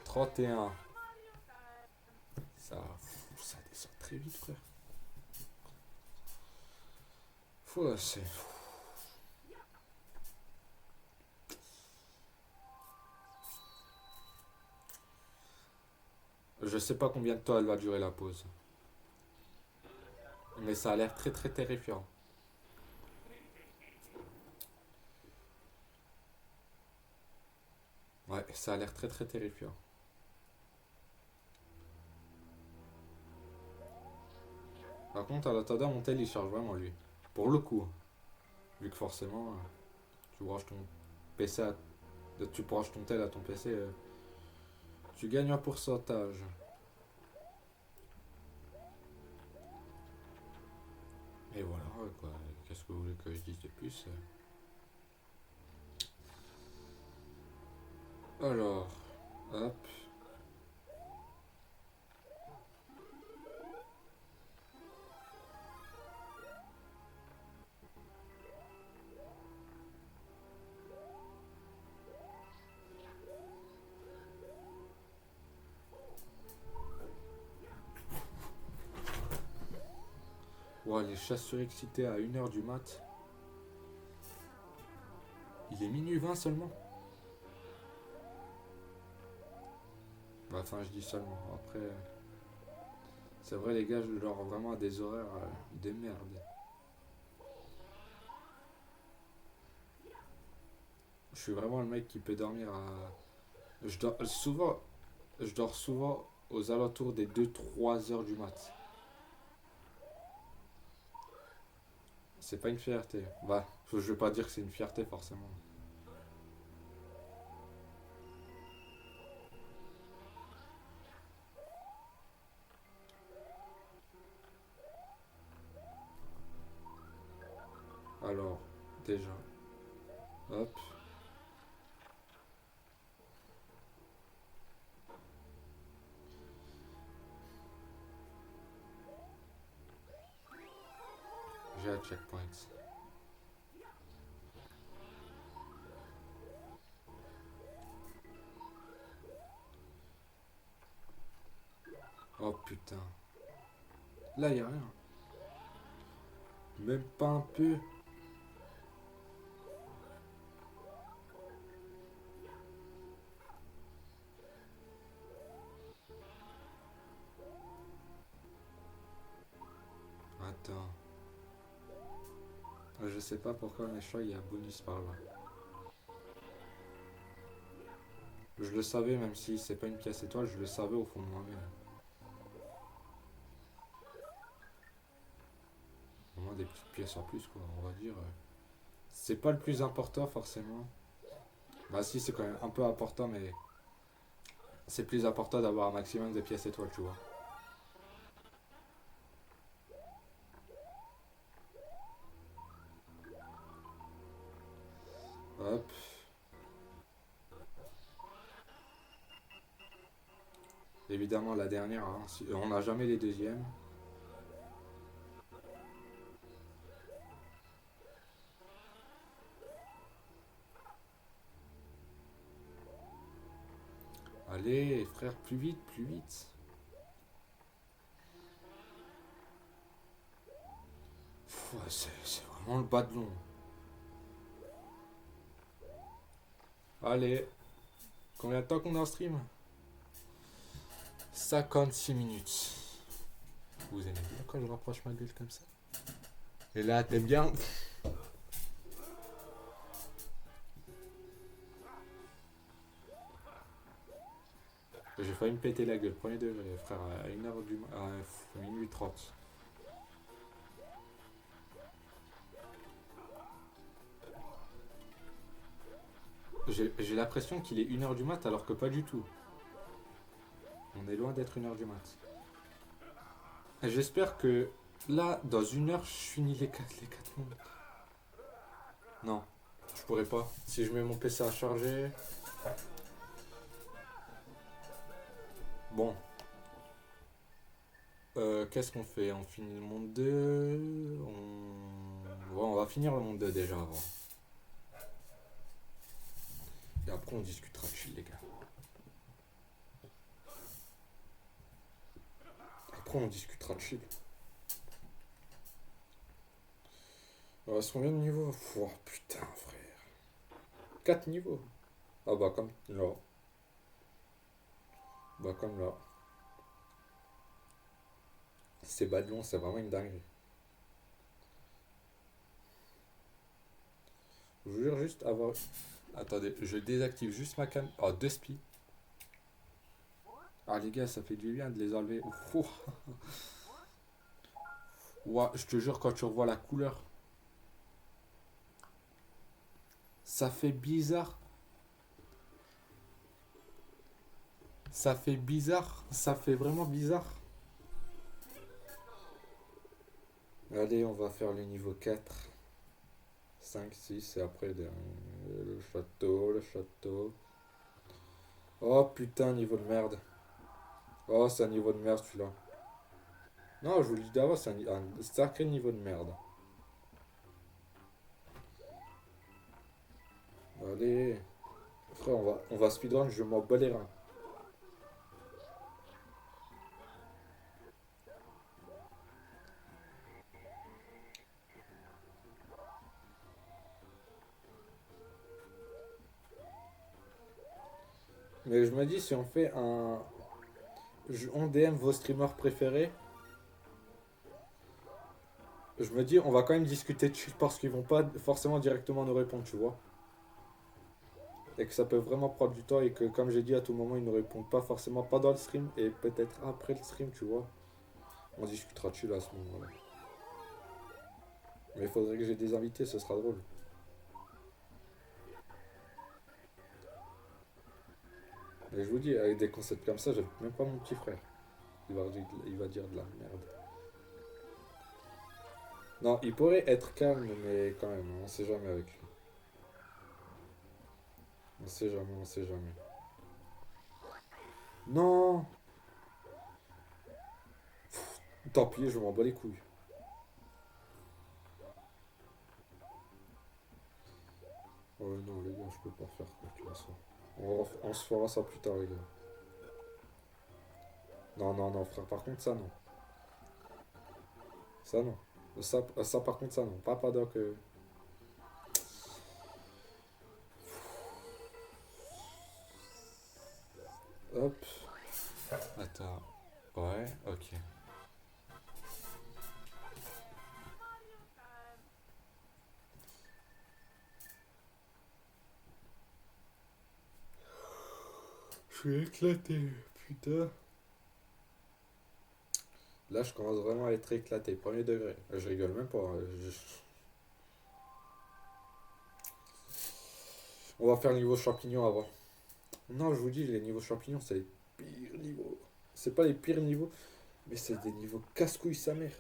31. Ça descend très vite, frère. C'est... Je sais pas combien de temps elle va durer la pause. Mais ça a l'air très terrifiant. Ouais, ça a l'air très terrifiant. Par contre, en attendant, mon tel il charge vraiment lui. Pour le coup. Vu que forcément, tu branches ton PC à... Tu branches ton tel à ton PC, tu gagnes un pourcentage. Et voilà, quoi. Qu'est-ce que vous voulez que je dise de plus? Alors, hop. Ouais, les chats surexcités à 1h du mat. Il est minuit 20 seulement. Bah, enfin, je dis seulement. Après, c'est vrai, les gars, je leur vraiment à des horaires de merde. Je suis vraiment le mec qui peut dormir à... Je dors souvent aux alentours des 2-3 heures du mat. C'est pas une fierté. Bah, je veux pas dire que c'est une fierté forcément. Alors, déjà, hop. J'ai un checkpoint. Oh putain. Là, y a rien. Même pas un peu. Attends. Je sais pas pourquoi, mais je crois qu'il y a un bonus par là. Je le savais, même si c'est pas une pièce étoile, je le savais au fond de moi-même. Vraiment des petites pièces en plus, quoi, on va dire. C'est pas le plus important, forcément. Bah si, c'est quand même un peu important, mais c'est plus important d'avoir un maximum de pièces étoiles, tu vois. Hop. Évidemment, la dernière, hein, on n'a jamais les deuxièmes. Allez, frère, plus vite, plus vite. Ouais, c'est vraiment le bas de long. Allez, combien de temps qu'on est en stream? 56 minutes. Vous aimez bien quand je rapproche ma gueule comme ça? Et là, t'aimes bien? J'ai failli me péter la gueule, premier degré, frère, à 1h du à minuit 30. J'ai l'impression qu'il est 1h du mat alors que pas du tout. On est loin d'être 1h du mat. Et j'espère que là, dans 1 heure, je finis les quatre mondes. Non, je pourrais pas. Si je mets mon PC à charger. Bon. Qu'est-ce qu'on fait? On finit le monde 2. Ouais, on va finir le monde 2 déjà avant. Et après, on discutera de chill, les gars. Après, on discutera de chill. On reste combien de niveaux? Oh putain, frère. 4 niveaux. Ah bah, comme là. Bah, comme là. C'est Badlon, c'est vraiment une dinguerie. Je veux dire juste avoir. Attendez, je désactive juste ma cam. Oh, 2 spies. Ah, les gars, ça fait du bien de les enlever. Ouh. Ouah, je te jure, quand tu revois la couleur, ça fait bizarre. Ça fait bizarre. Ça fait vraiment bizarre. Allez, on va faire le niveau 4, 5, 6 et après le château, le château. Oh putain, niveau de merde. Oh, c'est un niveau de merde celui-là. Non, je vous le dis d'avant, c'est un sacré niveau de merde. Allez. Frère, on va speedrun, je m'en bats les reins. Mais je me dis, si on fait un. On DM vos streamers préférés. Je me dis, on va quand même discuter de chill parce qu'ils vont pas forcément directement nous répondre, tu vois. Et que ça peut vraiment prendre du temps et que, comme j'ai dit, à tout moment, ils ne répondent pas forcément, pas dans le stream et peut-être après le stream, tu vois. On discutera de chill à ce moment-là. Mais il faudrait que j'ai des invités, ce sera drôle. Et je vous dis, avec des concepts comme ça, j'aime même pas mon petit frère. Il va dire de la merde. Non, il pourrait être calme, mais quand même, on sait jamais avec lui. On sait jamais, on sait jamais. Non! Tant pis, je m'en bats les couilles. Oh non, les gars, je peux pas faire quoi que ce soit. On se fera ça plus tard, les gars. Non, non, non, frère, par contre, ça, non. Ça, non. Ça par contre, ça, non. Pas Paddock. Hop. Attends. Ouais, ok. Je suis éclaté, putain. Là, je commence vraiment à être éclaté, premier degré. Je rigole même pas. On va faire le niveau champignon avant. Non, je vous dis, les niveaux champignons, c'est les pires niveaux. C'est pas les pires niveaux, mais c'est des niveaux casse-couilles sa mère.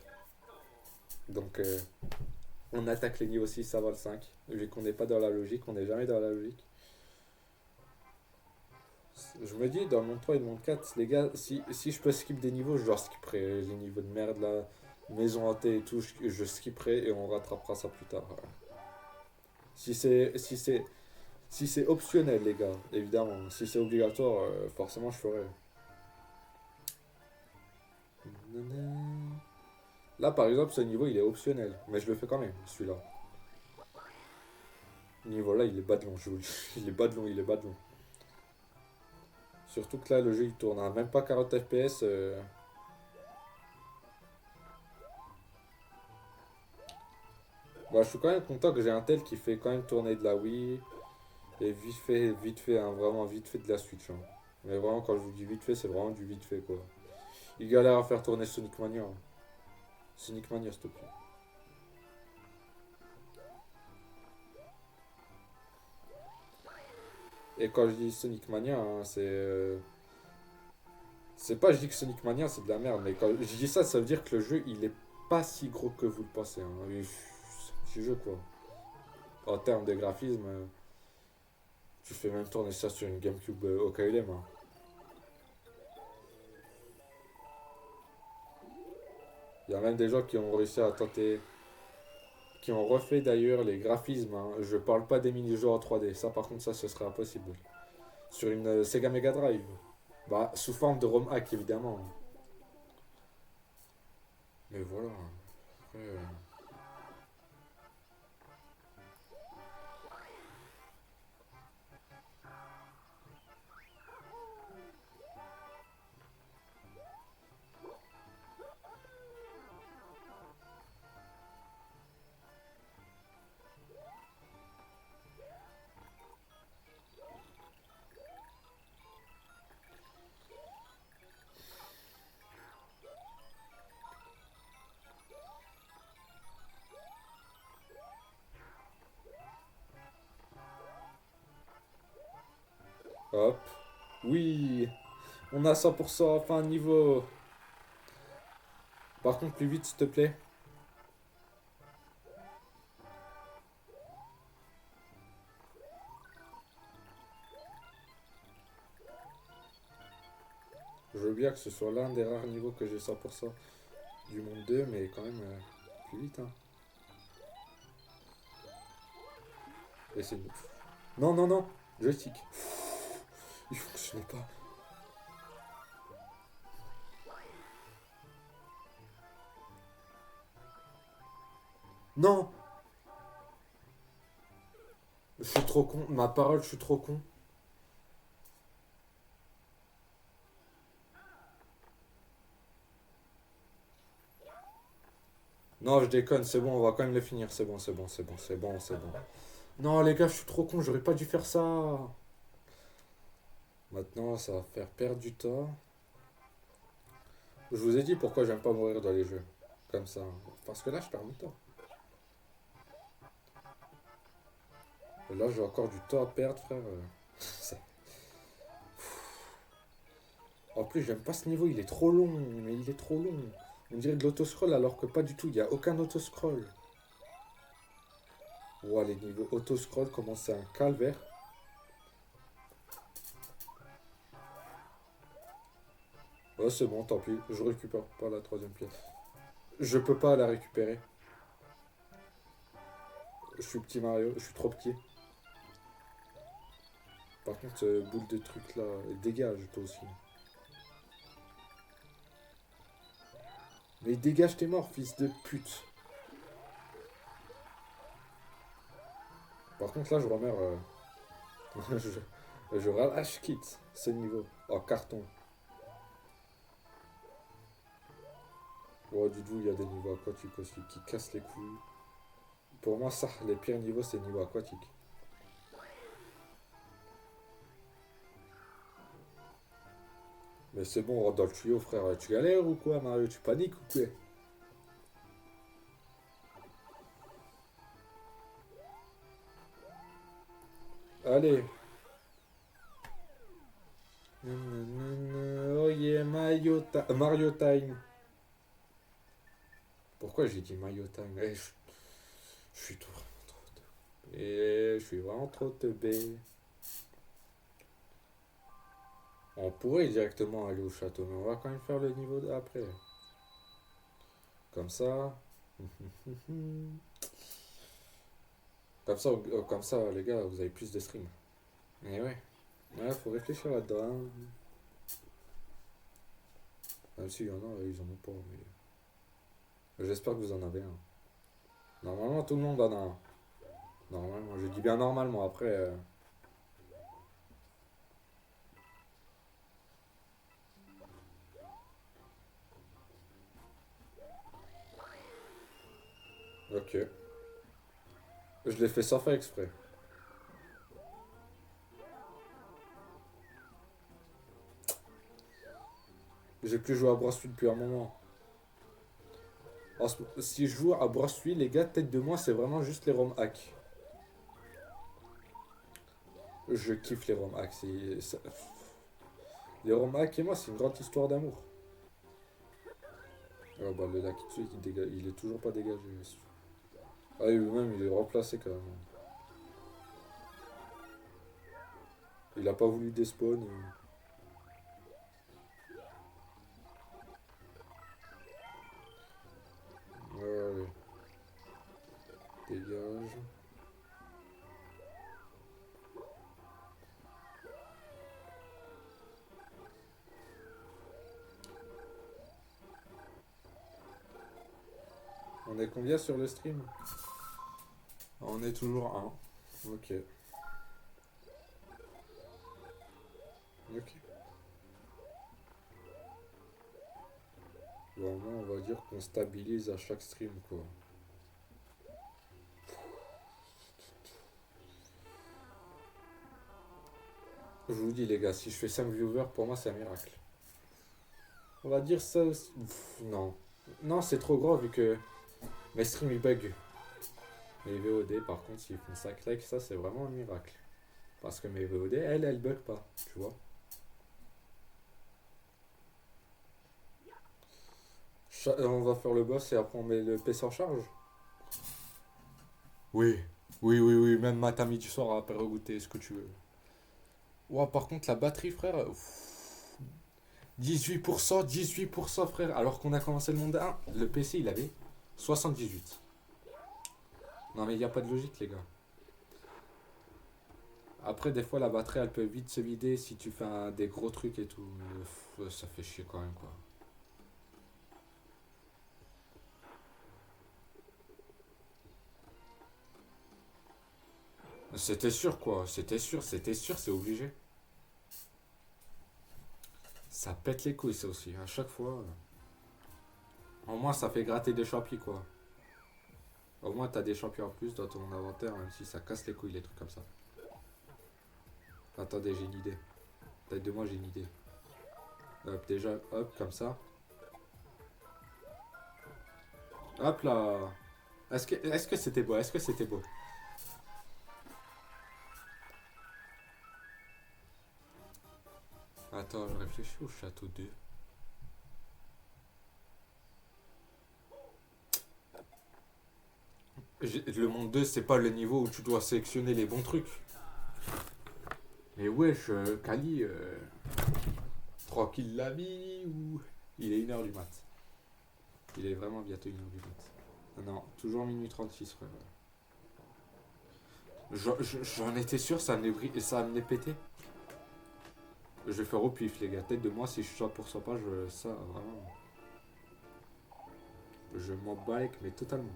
Donc, on attaque les niveaux 6 avant le 5. Vu qu'on n'est pas dans la logique, on n'est jamais dans la logique. Je me dis, dans le monde 3 et le monde 4, les gars, si je peux skip des niveaux, je leur skipperai les niveaux de merde, la maison hantée et tout, je skipperai et on rattrapera ça plus tard. Si c'est si c'est si c'est optionnel, les gars, évidemment. Si c'est obligatoire, forcément je ferai. Là, par exemple, ce niveau, il est optionnel, mais je le fais quand même, celui-là. Ce niveau-là, il est bas de long, je vous le dis. Il est bas de long, il est bas de long. Surtout que là, le jeu, il tourne à même pas 40 FPS. Bah, je suis quand même content que j'ai un tel qui fait quand même tourner de la Wii. Et vite fait, hein, vraiment vite fait de la Switch. Hein. Mais vraiment, quand je vous dis vite fait, c'est vraiment du vite fait, quoi. Il galère à faire tourner Sonic Mania. Hein. Sonic Mania, s'il te plaît. Et quand je dis Sonic Mania, hein, c'est pas je dis que Sonic Mania c'est de la merde, mais quand je dis ça, ça veut dire que le jeu il est pas si gros que vous le pensez. Hein. C'est un petit jeu quoi. En termes de graphisme, tu fais même tourner ça sur une GameCube au KLM. Hein. Il y a même des gens qui ont réussi à tenter, qui ont refait d'ailleurs les graphismes. Hein. Je parle pas des mini-jeux en 3D, ça par contre ça ce serait impossible. Sur une Sega Mega Drive. Bah, sous forme de ROM hack évidemment. Mais voilà. Après, hop. Oui, on a 100% enfin niveau. Par contre, plus vite, s'il te plaît. Je veux bien que ce soit l'un des rares niveaux que j'ai 100% du monde 2, mais quand même, plus vite, hein. Et c'est une... Non, non, non, joystick. Il fonctionnait pas. Non, je suis trop con. Ma parole, je suis trop con. Non, je déconne, c'est bon, on va quand même le finir. C'est bon, c'est bon, c'est bon, c'est bon, c'est bon. Non, les gars, je suis trop con, j'aurais pas dû faire ça. Maintenant, ça va faire perdre du temps. Je vous ai dit pourquoi j'aime pas mourir dans les jeux. Comme ça. Parce que là, je perds mon temps. Et là, j'ai encore du temps à perdre, frère. Ça- En plus, j'aime pas ce niveau, il est trop long. Mais il est trop long. On dirait de l'autoscroll alors que pas du tout, il n'y a aucun autoscroll. Ouah, les niveaux autoscroll, comment c'est un calvaire. Oh, c'est bon, tant pis, je récupère pas la troisième pièce. Je peux pas la récupérer. Je suis petit Mario, je suis trop petit. Par contre, boule de truc là, dégage toi aussi. Mais dégage, t'es mort, fils de pute. Par contre, là, je remets. je relâche quitte ce niveau. En carton. Oh, du coup, il y a des niveaux aquatiques aussi qui cassent les couilles. Pour moi, ça, les pires niveaux, c'est les niveaux aquatiques. Mais c'est bon, on rentre dans le tuyau, frère. Tu galères ou quoi, Mario? Tu paniques ou quoi? Allez. Oh yeah, Mario Time. Pourquoi j'ai dit Mario Time? Je suis trop, trop. Et je suis vraiment trop teubé. On pourrait directement aller au château, mais on va quand même faire le niveau d'après. Comme ça. Comme ça, les gars, vous avez plus de stream. Et ouais. Ouais, faut réfléchir là-dedans, hein. Même s'il y en a, ils en ont pas, mais. J'espère que vous en avez un. Normalement, tout le monde en a un. Normalement, je dis bien normalement, après. Ok. Je l'ai fait sans faire exprès. J'ai plus joué à Brasserie depuis un moment. Si je joue à Brasserie, les gars, tête de moi, c'est vraiment juste les ROM hacks. Je kiffe les ROM hacks. Les ROM hacks et moi, c'est une grande histoire d'amour. Ah bah, le Lakitsu, il est toujours pas dégagé. Ah, lui-même, il est remplacé quand même. Il a pas voulu despawn. Ouais, dégage. On est combien sur le stream? On est toujours un. Ok. Ok. Bon, au moins, on va dire qu'on stabilise à chaque stream, quoi. Je vous dis, les gars, si je fais 5 viewers, pour moi, c'est un miracle. On va dire ça aussi. Non. Non, c'est trop gros vu que mes streams ils bug. Mes VOD, par contre, s'ils font 5 likes, ça, c'est vraiment un miracle. Parce que mes VOD, elles bug pas, tu vois. On va faire le boss et après on met le PC en charge. Oui, oui, même matin, midi, soir, après regoûter ce que tu veux. Ouah, par contre, la batterie, frère. 18%, frère. Alors qu'on a commencé le monde 1, le PC il avait 78. Non, mais il n'y a pas de logique, les gars. Après, des fois, la batterie elle peut vite se vider si tu fais des gros trucs et tout. Ça fait chier quand même, quoi. C'était sûr, quoi. C'était sûr, c'est obligé. Ça pète les couilles, ça aussi. À chaque fois. Au moins, ça fait gratter des champions, quoi. Au moins, t'as des champions en plus dans ton inventaire, même si ça casse les couilles, les trucs comme ça. Attendez, j'ai une idée. Tête de moi, j'ai une idée. Hop, déjà, hop, comme ça. Hop là. Est-ce que c'était beau? Est-ce que c'était beau? Attends, je réfléchis au château 2. Le monde 2, c'est pas le niveau où tu dois sélectionner les bons trucs. Mais wesh, Kali, tranquille la vie ou. Il est 1h du mat. Il est vraiment bientôt 1h du mat. Non, toujours minuit 36, frère. J'en étais sûr, ça me pété. Je vais faire au pif, les gars. Tête de moi, si je suis 100% pas, ça, vraiment. Je m'en balèque, mais totalement.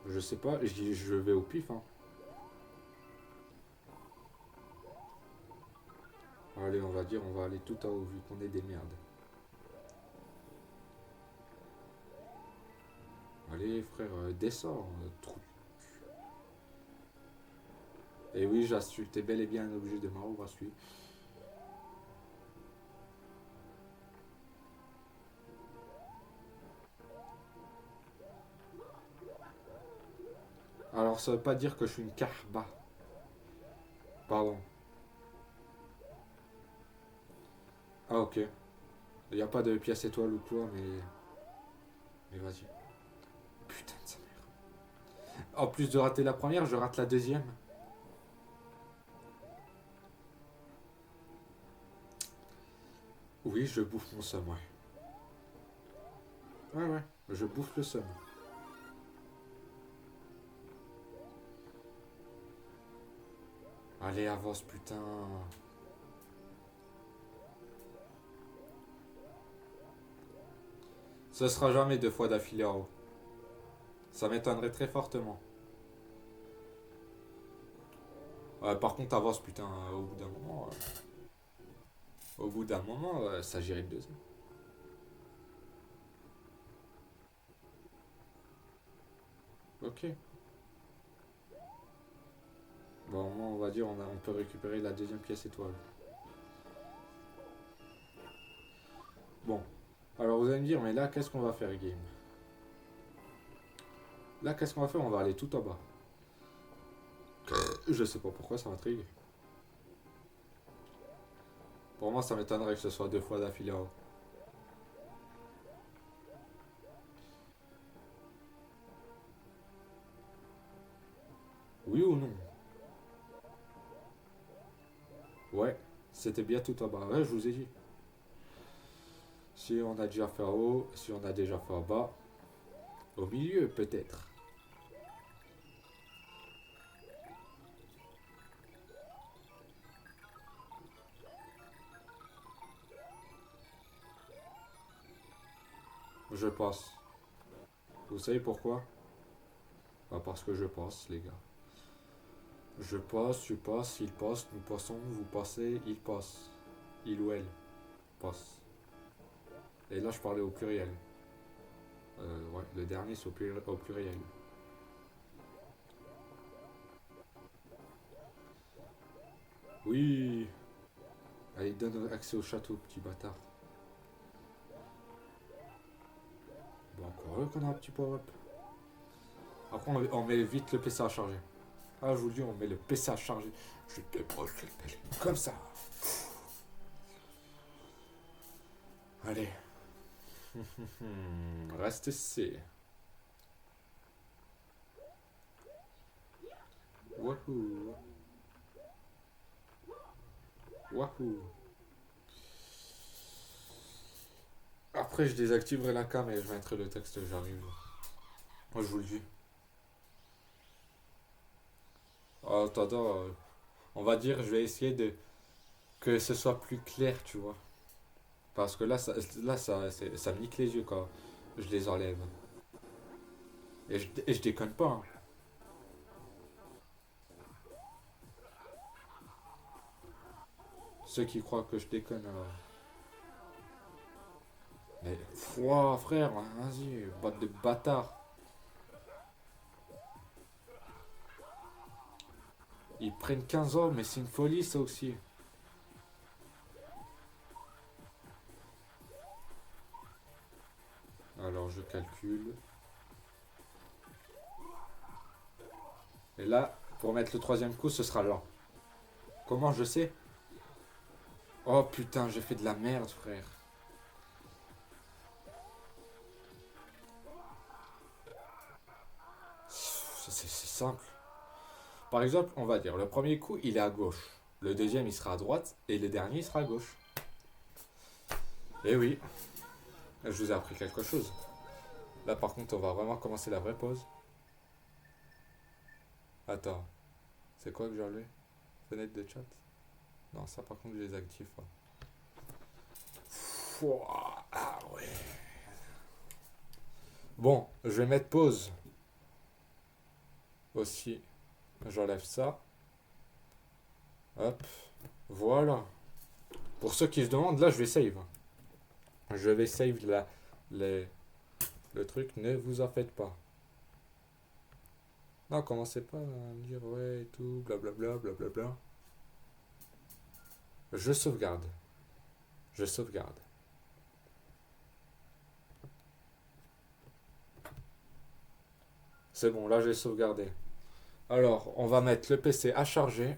Je sais pas, je vais au pif, hein. Allez, on va dire, on va aller tout en haut, vu qu'on est des merdes. Allez, frère, descends, trou. Et oui, j'assume, t'es bel et bien obligé de m'avoir gratuit. Alors, ça veut pas dire que je suis une carba. Pardon. Ah, ok. Il n'y a pas de pièce étoile ou quoi, mais. Mais vas-y. Putain de sa mère. En plus de rater la première, je rate la deuxième. Oui, je bouffe mon seum, ouais. Ouais, ouais. Je bouffe le seum. Allez, avance, putain. Ce sera jamais 2 fois d'affilée en haut. Ça m'étonnerait très fortement. Par contre, avance, putain, au bout d'un moment. Au bout d'un moment, ça girait de 2 heures. Ok. Bon, au moins, on va dire, on peut récupérer la deuxième pièce étoile. Bon. Alors, vous allez me dire, mais là, qu'est-ce qu'on va faire, game? Là, qu'est-ce qu'on va faire? On va aller tout en bas. Je sais pas pourquoi, ça m'intrigue. Pour moi, ça m'étonnerait que ce soit 2 fois d'affilée en haut. Oui ou non? Ouais, c'était bien tout en bas. Ouais, je vous ai dit. Si on a déjà fait en haut, si on a déjà fait en bas. Au milieu, peut-être. Je passe. Vous savez pourquoi? Bah parce que je passe, les gars. Je passe, tu passes, il passe, nous passons, vous passez, il passe. Il ou elle passe. Et là, je parlais au pluriel. Ouais, le dernier, c'est au pluriel. Oui. Allez, donne accès au château, petit bâtard. Bon, encore heureux qu'on a un petit power-up. Après, on met vite le PC à charger. Ah, je vous le dis, on met le PC à charger. Je débranche le télé. Comme ça. Allez. Reste C. Wahoo. Wahoo. Après, je désactiverai la cam et je mettrai le texte, j'arrive. Moi, je vous le dis. Attends, on va dire, je vais essayer de que ce soit plus clair, tu vois. Parce que ça me nique les yeux quand je les enlève. Et je déconne pas, hein. Ceux qui croient que je déconne, alors. Mais, ouah, frère, vas-y, boîte de bâtard. Ils prennent 15 ans, mais c'est une folie, ça aussi. Alors, je calcule. Et là, pour mettre le troisième coup, ce sera là. Comment je sais? Oh putain, j'ai fait de la merde, frère. C'est simple. Par exemple, on va dire, le premier coup, il est à gauche. Le deuxième, il sera à droite. Et le dernier, il sera à gauche. Et oui, je vous ai appris quelque chose. Là, par contre, on va vraiment commencer la vraie pause. Attends, c'est quoi que j'ai enlevé? Fenêtre de chat? Non, ça, par contre, je les active pas. Pouah, ah ouais. Bon, je vais mettre pause. Aussi, j'enlève ça. Hop, voilà. Pour ceux qui se demandent, là, je vais save. Je vais save les, le truc, ne vous en faites pas. Non, commencez pas à me dire ouais et tout, blablabla, blablabla. Je sauvegarde. Je sauvegarde. C'est bon, là j'ai sauvegardé. Alors, on va mettre le PC à charger.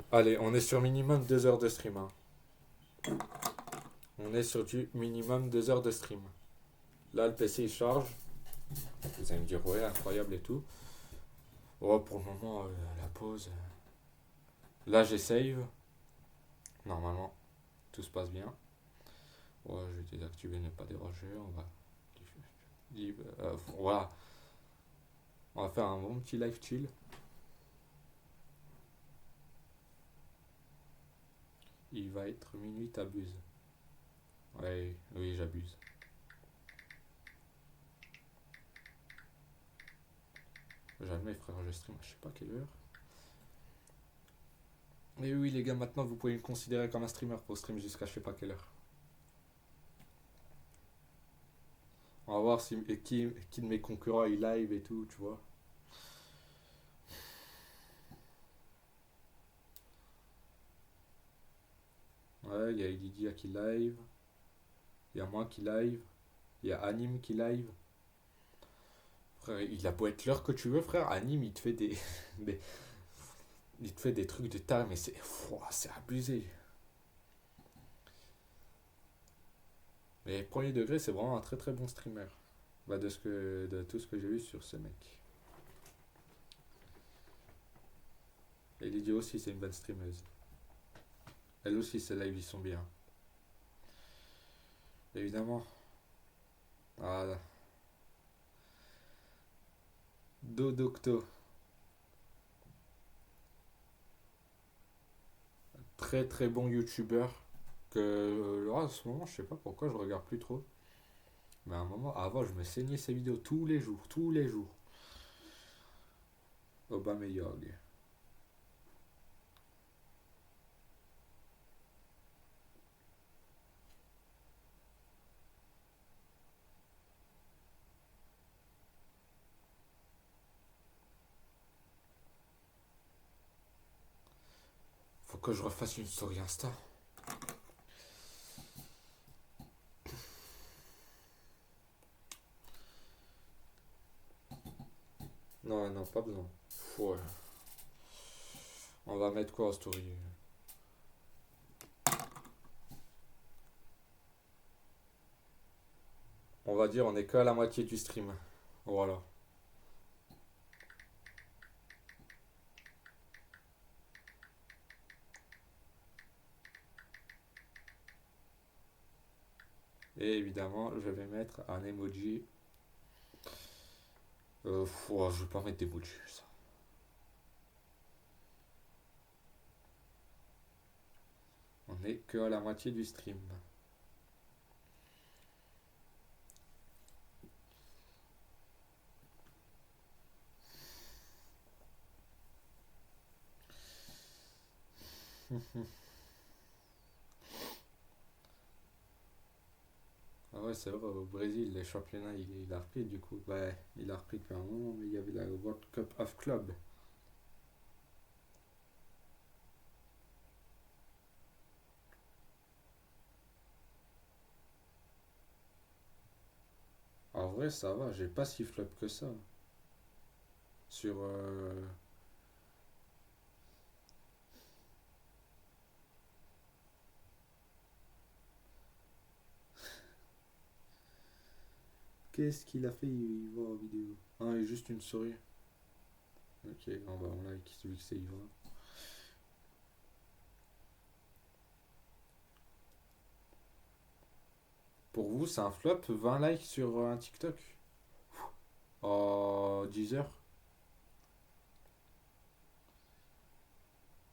Allez, on est sur minimum 2 heures de stream. Hein. On est sur du minimum 2 heures de stream. Là, le PC il charge. Vous allez me dire, ouais, incroyable et tout. Oh, pour le moment, la pause. Là, j'ai save. Normalement, tout se passe bien. Ouais, je vais désactiver ne pas déranger. On va. Voilà. On va faire un bon petit live chill. Il va être minuit, t'abuses. Ouais, oui, j'abuse. Jamais, frère, je stream à je sais pas quelle heure. Et oui, les gars, maintenant vous pouvez me considérer comme un streamer pour stream jusqu'à je sais pas quelle heure. On va voir si, qui de mes concurrents il live et tout, tu vois. Ouais, il y a Lydia qui live. Il y a moi qui live. Il y a Anime qui live. Frère, il a beau être l'heure que tu veux, frère. Anime, il te fait des, il te fait des trucs de taré, mais c'est abusé. Mais premier degré, c'est vraiment un très très bon streamer. Bah, de tout ce que j'ai vu sur ce mec. Et Lydia aussi, c'est une bonne streameuse. Elle aussi, ses lives, ils sont bien. Évidemment. Voilà. Dodocto. Très très bon youtubeur. Que là, en ce moment, je sais pas pourquoi je regarde plus trop. Mais à un moment, avant, je me saignais ses vidéos tous les jours. Tous les jours. Aubameyang. Faut que je refasse une story Insta. Non, non, pas besoin. Ouais. On va mettre quoi en story? On va dire on est que à la moitié du stream. Voilà. Et évidemment, je vais mettre un emoji. Je vais pas mettre d'emoji, ça. On est que à la moitié du stream. Ah ouais, c'est vrai, au Brésil, les championnats, il a repris du coup. Ouais, il a repris depuis un moment, mais il y avait la World Cup of Club. En vrai, ça va, j'ai pas si flop que ça. Sur. Qu'est-ce qu'il a fait Ivoire en vidéo? Ah, il est juste une souris. Ok, on like celui que c'est Ivoire. Pour vous, c'est un flop, 20 likes sur un TikTok? Oh, 10 heures.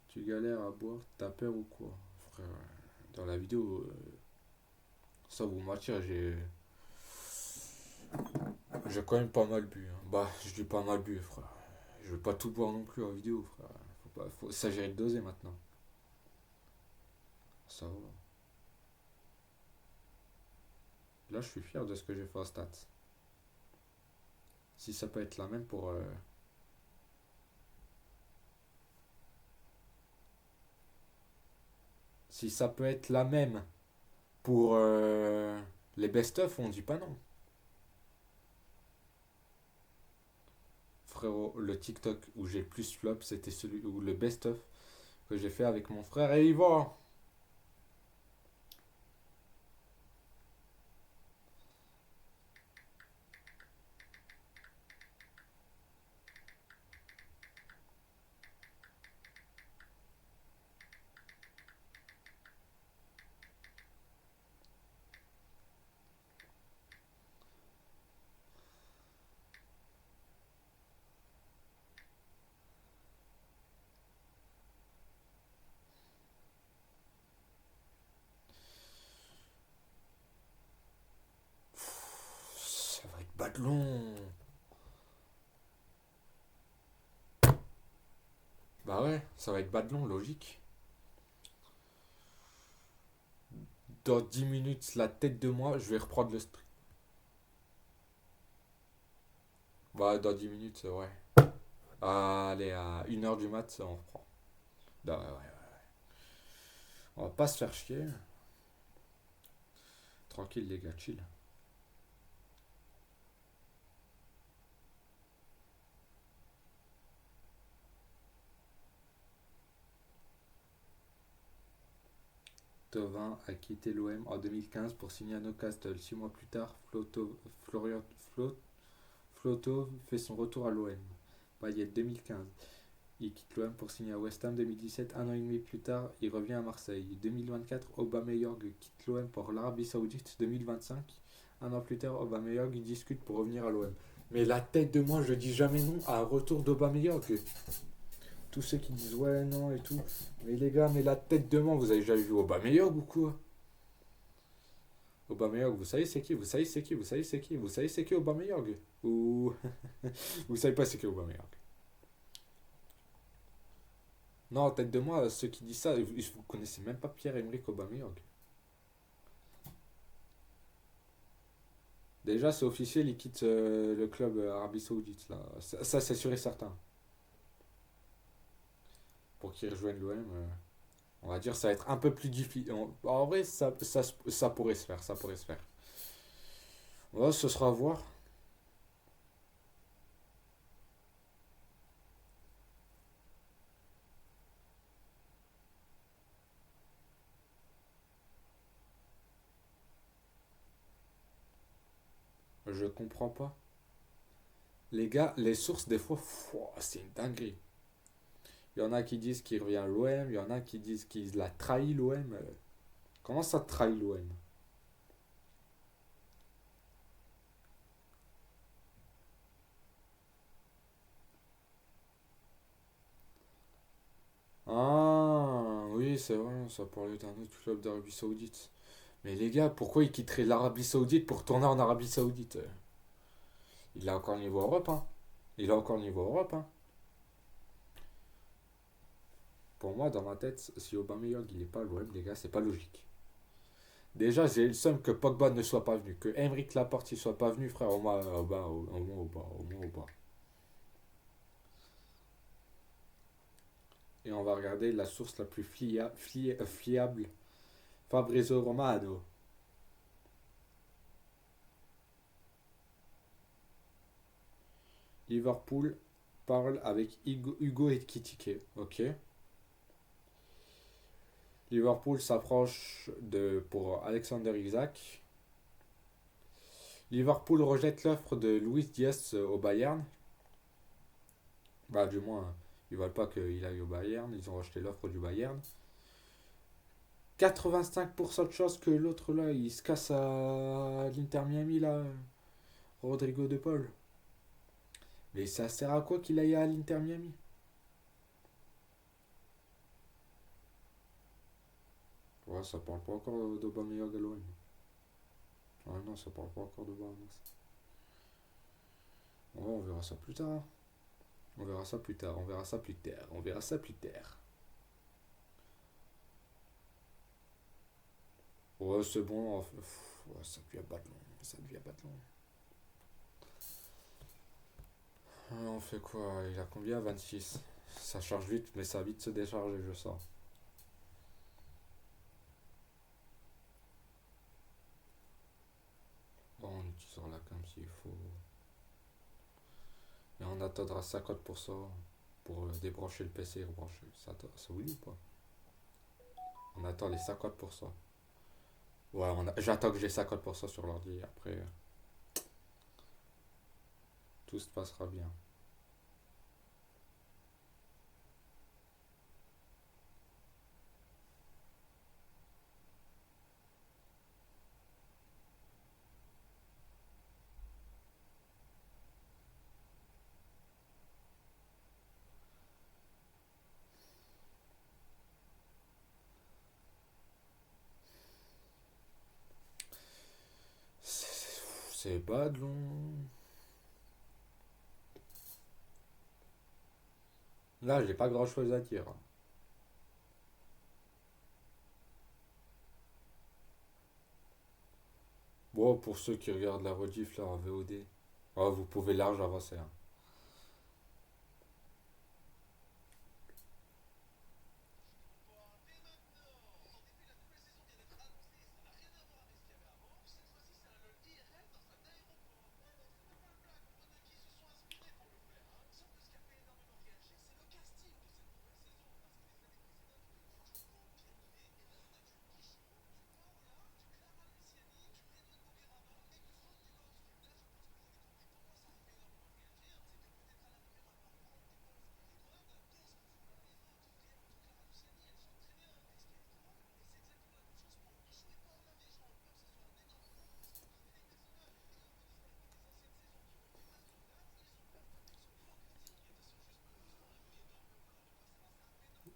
Tu galères à boire, t'as peur ou quoi? Frère, dans la vidéo, sans vous mentir, j'ai quand même pas mal bu, hein. Bah, je dis pas mal bu, frère. Je veux pas tout boire non plus en vidéo, frère. Faut s'agir de doser maintenant. Ça va. Là, je suis fier de ce que j'ai fait en stats. Si ça peut être la même pour. Si ça peut être la même pour les best-of, on dit pas non. Frérot, le TikTok où j'ai le plus flop, c'était celui où le best-of que j'ai fait avec mon frère et Yvan. Ça va être badlon. Bah ouais, ça va être badlon, logique. Dans 10 minutes, la tête de moi, je vais reprendre le stream. Bah, dans 10 minutes, ouais. Allez, à 1 heure du mat, on reprend. Bah, ouais, ouais. On va pas se faire chier. Tranquille, les gars, chill. Thauvin a quitté l'OM en 2015 pour signer à Newcastle. 6 mois plus tard, Floto fait son retour à l'OM. Payet 2015. Il quitte l'OM pour signer à West Ham 2017. Un an et demi plus tard, il revient à Marseille. 2024, Aubameyang quitte l'OM pour l'Arabie Saoudite. 2025, un an plus tard, Aubameyang discute pour revenir à l'OM. Mais la tête de moi, je dis jamais non à un retour d'Aubameyang. Tous ceux qui disent ouais, non et tout. Mais les gars, mais la tête de moi, vous avez déjà vu Aubameyang ou quoi? Aubameyang, vous savez c'est qui? Vous savez c'est qui? Vous savez c'est qui? Vous savez c'est qui Aubameyang? Ou vous savez pas c'est qui Aubameyang? Non, tête de moi, ceux qui disent ça, vous connaissez même pas Pierre-Emerick Aubameyang. Déjà, c'est officiel, il quitte le club Arabie Saoudite là. Ça, c'est sûr et certain. Pour qu'il rejoigne l'OM, on va dire ça va être un peu plus difficile. En vrai, ça pourrait se faire, ça pourrait se faire. Ouais, ce sera à voir. Je comprends pas. Les gars, les sources, des fois, c'est une dinguerie. Il y en a qui disent qu'il revient à l'OM, il y en a qui disent qu'il a trahi l'OM. Comment ça trahit l'OM? Ah, oui, c'est vrai, ça parlait d'un autre club d'Arabie Saoudite. Mais les gars, pourquoi il quitterait l'Arabie Saoudite pour tourner en Arabie Saoudite? Il a encore le niveau Europe, hein. Il a encore le niveau Europe, hein. Pour moi, dans ma tête, si Aubameyang il est pas à l'OM, les gars, c'est pas logique. Déjà, j'ai le seum que Pogba ne soit pas venu, que Emeric Laporte ne soit pas venu, frère, au moins au bas, au moins au bas, au moins au bas. Et on va regarder la source la plus fiable, Fabrizio Romano. Liverpool parle avec Hugo Ekitike. Ok. Liverpool s'approche de pour Alexander Isaac. Liverpool rejette l'offre de Luis Diaz au Bayern. Bah, du moins, ils veulent pas qu'il aille au Bayern. Ils ont rejeté l'offre du Bayern. 85% de chances que l'autre là, il se casse à l'Inter Miami là, Rodrigo de Paul. Mais ça sert à quoi qu'il aille à l'Inter Miami? Ouais, ça parle pas encore d'Aubameyang à l'OM. Ah non, ça parle pas encore de Bahamas. Ouais, on verra ça plus tard. On verra ça plus tard, on verra ça plus tard, on verra ça plus tard. Ouais, c'est bon. Ouais, ça devient pas de long. Ça devient pas de long. On fait quoi? Il a combien? 26. Ça charge vite, mais ça va vite se décharger, je sens. Bon, on utilisera la cam s'il faut. Et on attendra 50% pour débrancher le PC et rebrancher. Ça vous dit ou pas? On attend les 50%. Ouais, j'attends que j'ai 50% sur l'ordi. Après, tout se passera bien. C'est pas de long. Là, j'ai pas grand chose à dire. Bon, pour ceux qui regardent la rediff là en VOD, ouais, vous pouvez large avancer, hein.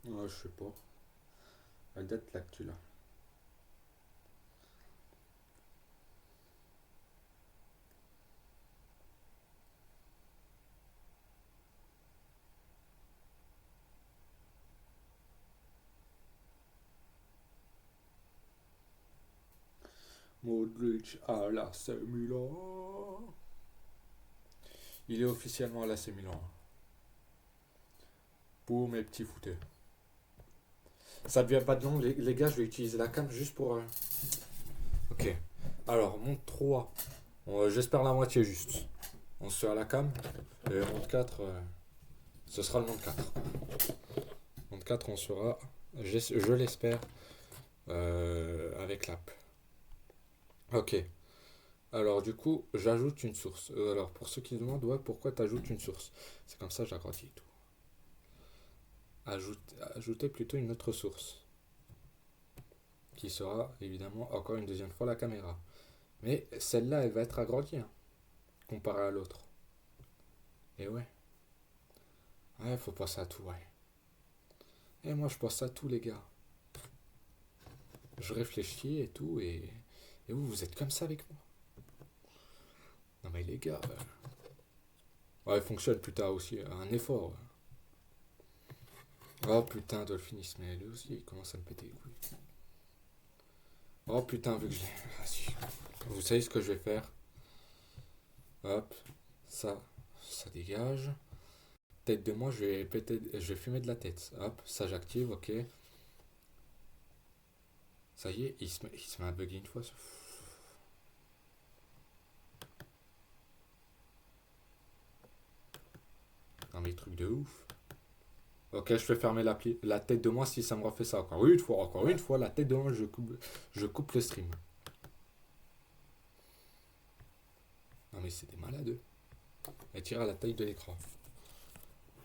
Ouais, je sais pas. La date l'actu là. Modric à l'AC Milan. Il est officiellement à l'AC Milan. Pour mes petits fouteux. Ça devient pas de long, les gars, je vais utiliser la cam juste pour. Ok. Alors, monte 3. J'espère la moitié juste. On se fait à la cam. Et monte 4, ce sera le monte 4. Monte 4, on sera, je l'espère, avec l'app. Ok. Alors, du coup, j'ajoute une source. Alors, pour ceux qui se demandent, ouais, pourquoi tu ajoutes une source? C'est comme ça, j'agrandis tout. Ajouter plutôt une autre source. Qui sera évidemment encore une deuxième fois la caméra. Mais celle-là, elle va être agrandie, hein, comparée à l'autre. Et ouais. Ouais, faut penser à tout, ouais. Et moi, je pense à tout, les gars. Je réfléchis et tout, et vous, vous êtes comme ça avec moi. Non, mais les gars. Ouais, il fonctionne plus tard aussi. Un effort. Ouais. Oh putain, Dolphinis, mais lui aussi, il commence à me péter les couilles. Oh putain, vu que je l'ai. Ah, si. Vous savez ce que je vais faire? Hop, ça dégage. Tête de moi, je vais fumer de la tête. Hop, ça j'active, ok. Ça y est, il se met à bugger une fois. Non mais truc de ouf. Ok, je vais fermer la tête de moi si ça me refait ça. Encore une fois, la tête de moi, je coupe le stream. mais c'est des malades, eux. Elle tire à la taille de l'écran.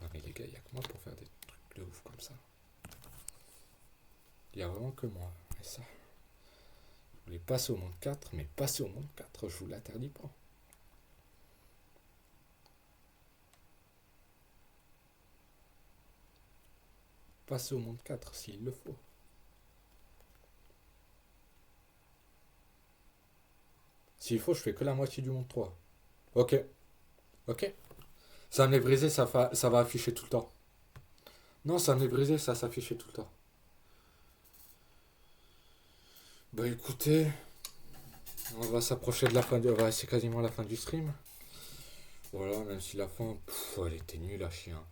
Non mais les gars, il n'y a que moi pour faire des trucs de ouf comme ça. Il n'y a vraiment que moi. Et ça. Vous voulez passer au monde 4, mais passer au monde 4, je vous l'interdis pas. Passer au monde 4 s'il le faut. S'il faut, je fais que la moitié du monde 3. Ok, ok. Ça me l'est brisé, ça va afficher tout le temps. Non, ça me l'est brisé, ça s'affichait tout le temps. Bah écoutez, on va s'approcher de la fin, c'est quasiment la fin du stream. Voilà, même si la fin, elle était nulle à chier. Hein.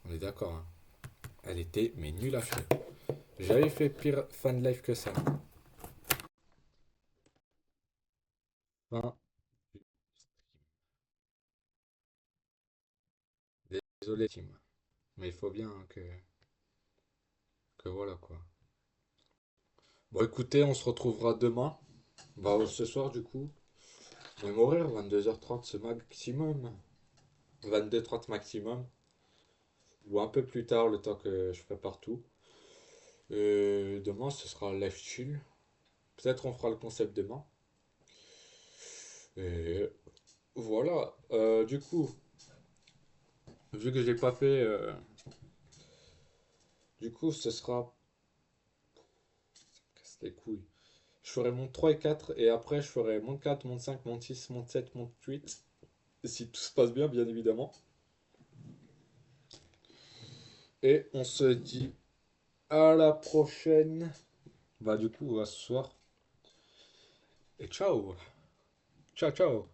On est d'accord. Hein. Elle était, mais nulle à chier. J'avais fait pire fin de live que ça. Fin. Désolé, team. Mais il faut bien que voilà quoi. Bon, écoutez, on se retrouvera demain. Bah, ce soir, du coup. Même horaire, 22h30, c'est maximum. 22h30 maximum. Ou un peu plus tard, le temps que je prépare tout. Demain, ce sera live chill. Peut-être on fera le concept demain. Et voilà. Du coup, vu que je l'ai pas fait, du coup, ce sera. Casse les couilles. Je ferai mon 3 et 4 et après je ferai mon 4, mon 5, mon 6, mon 7, mon 8. Si tout se passe bien, bien évidemment. Et on se dit à la prochaine. Bah du coup, à ce soir. Et ciao. Ciao, ciao.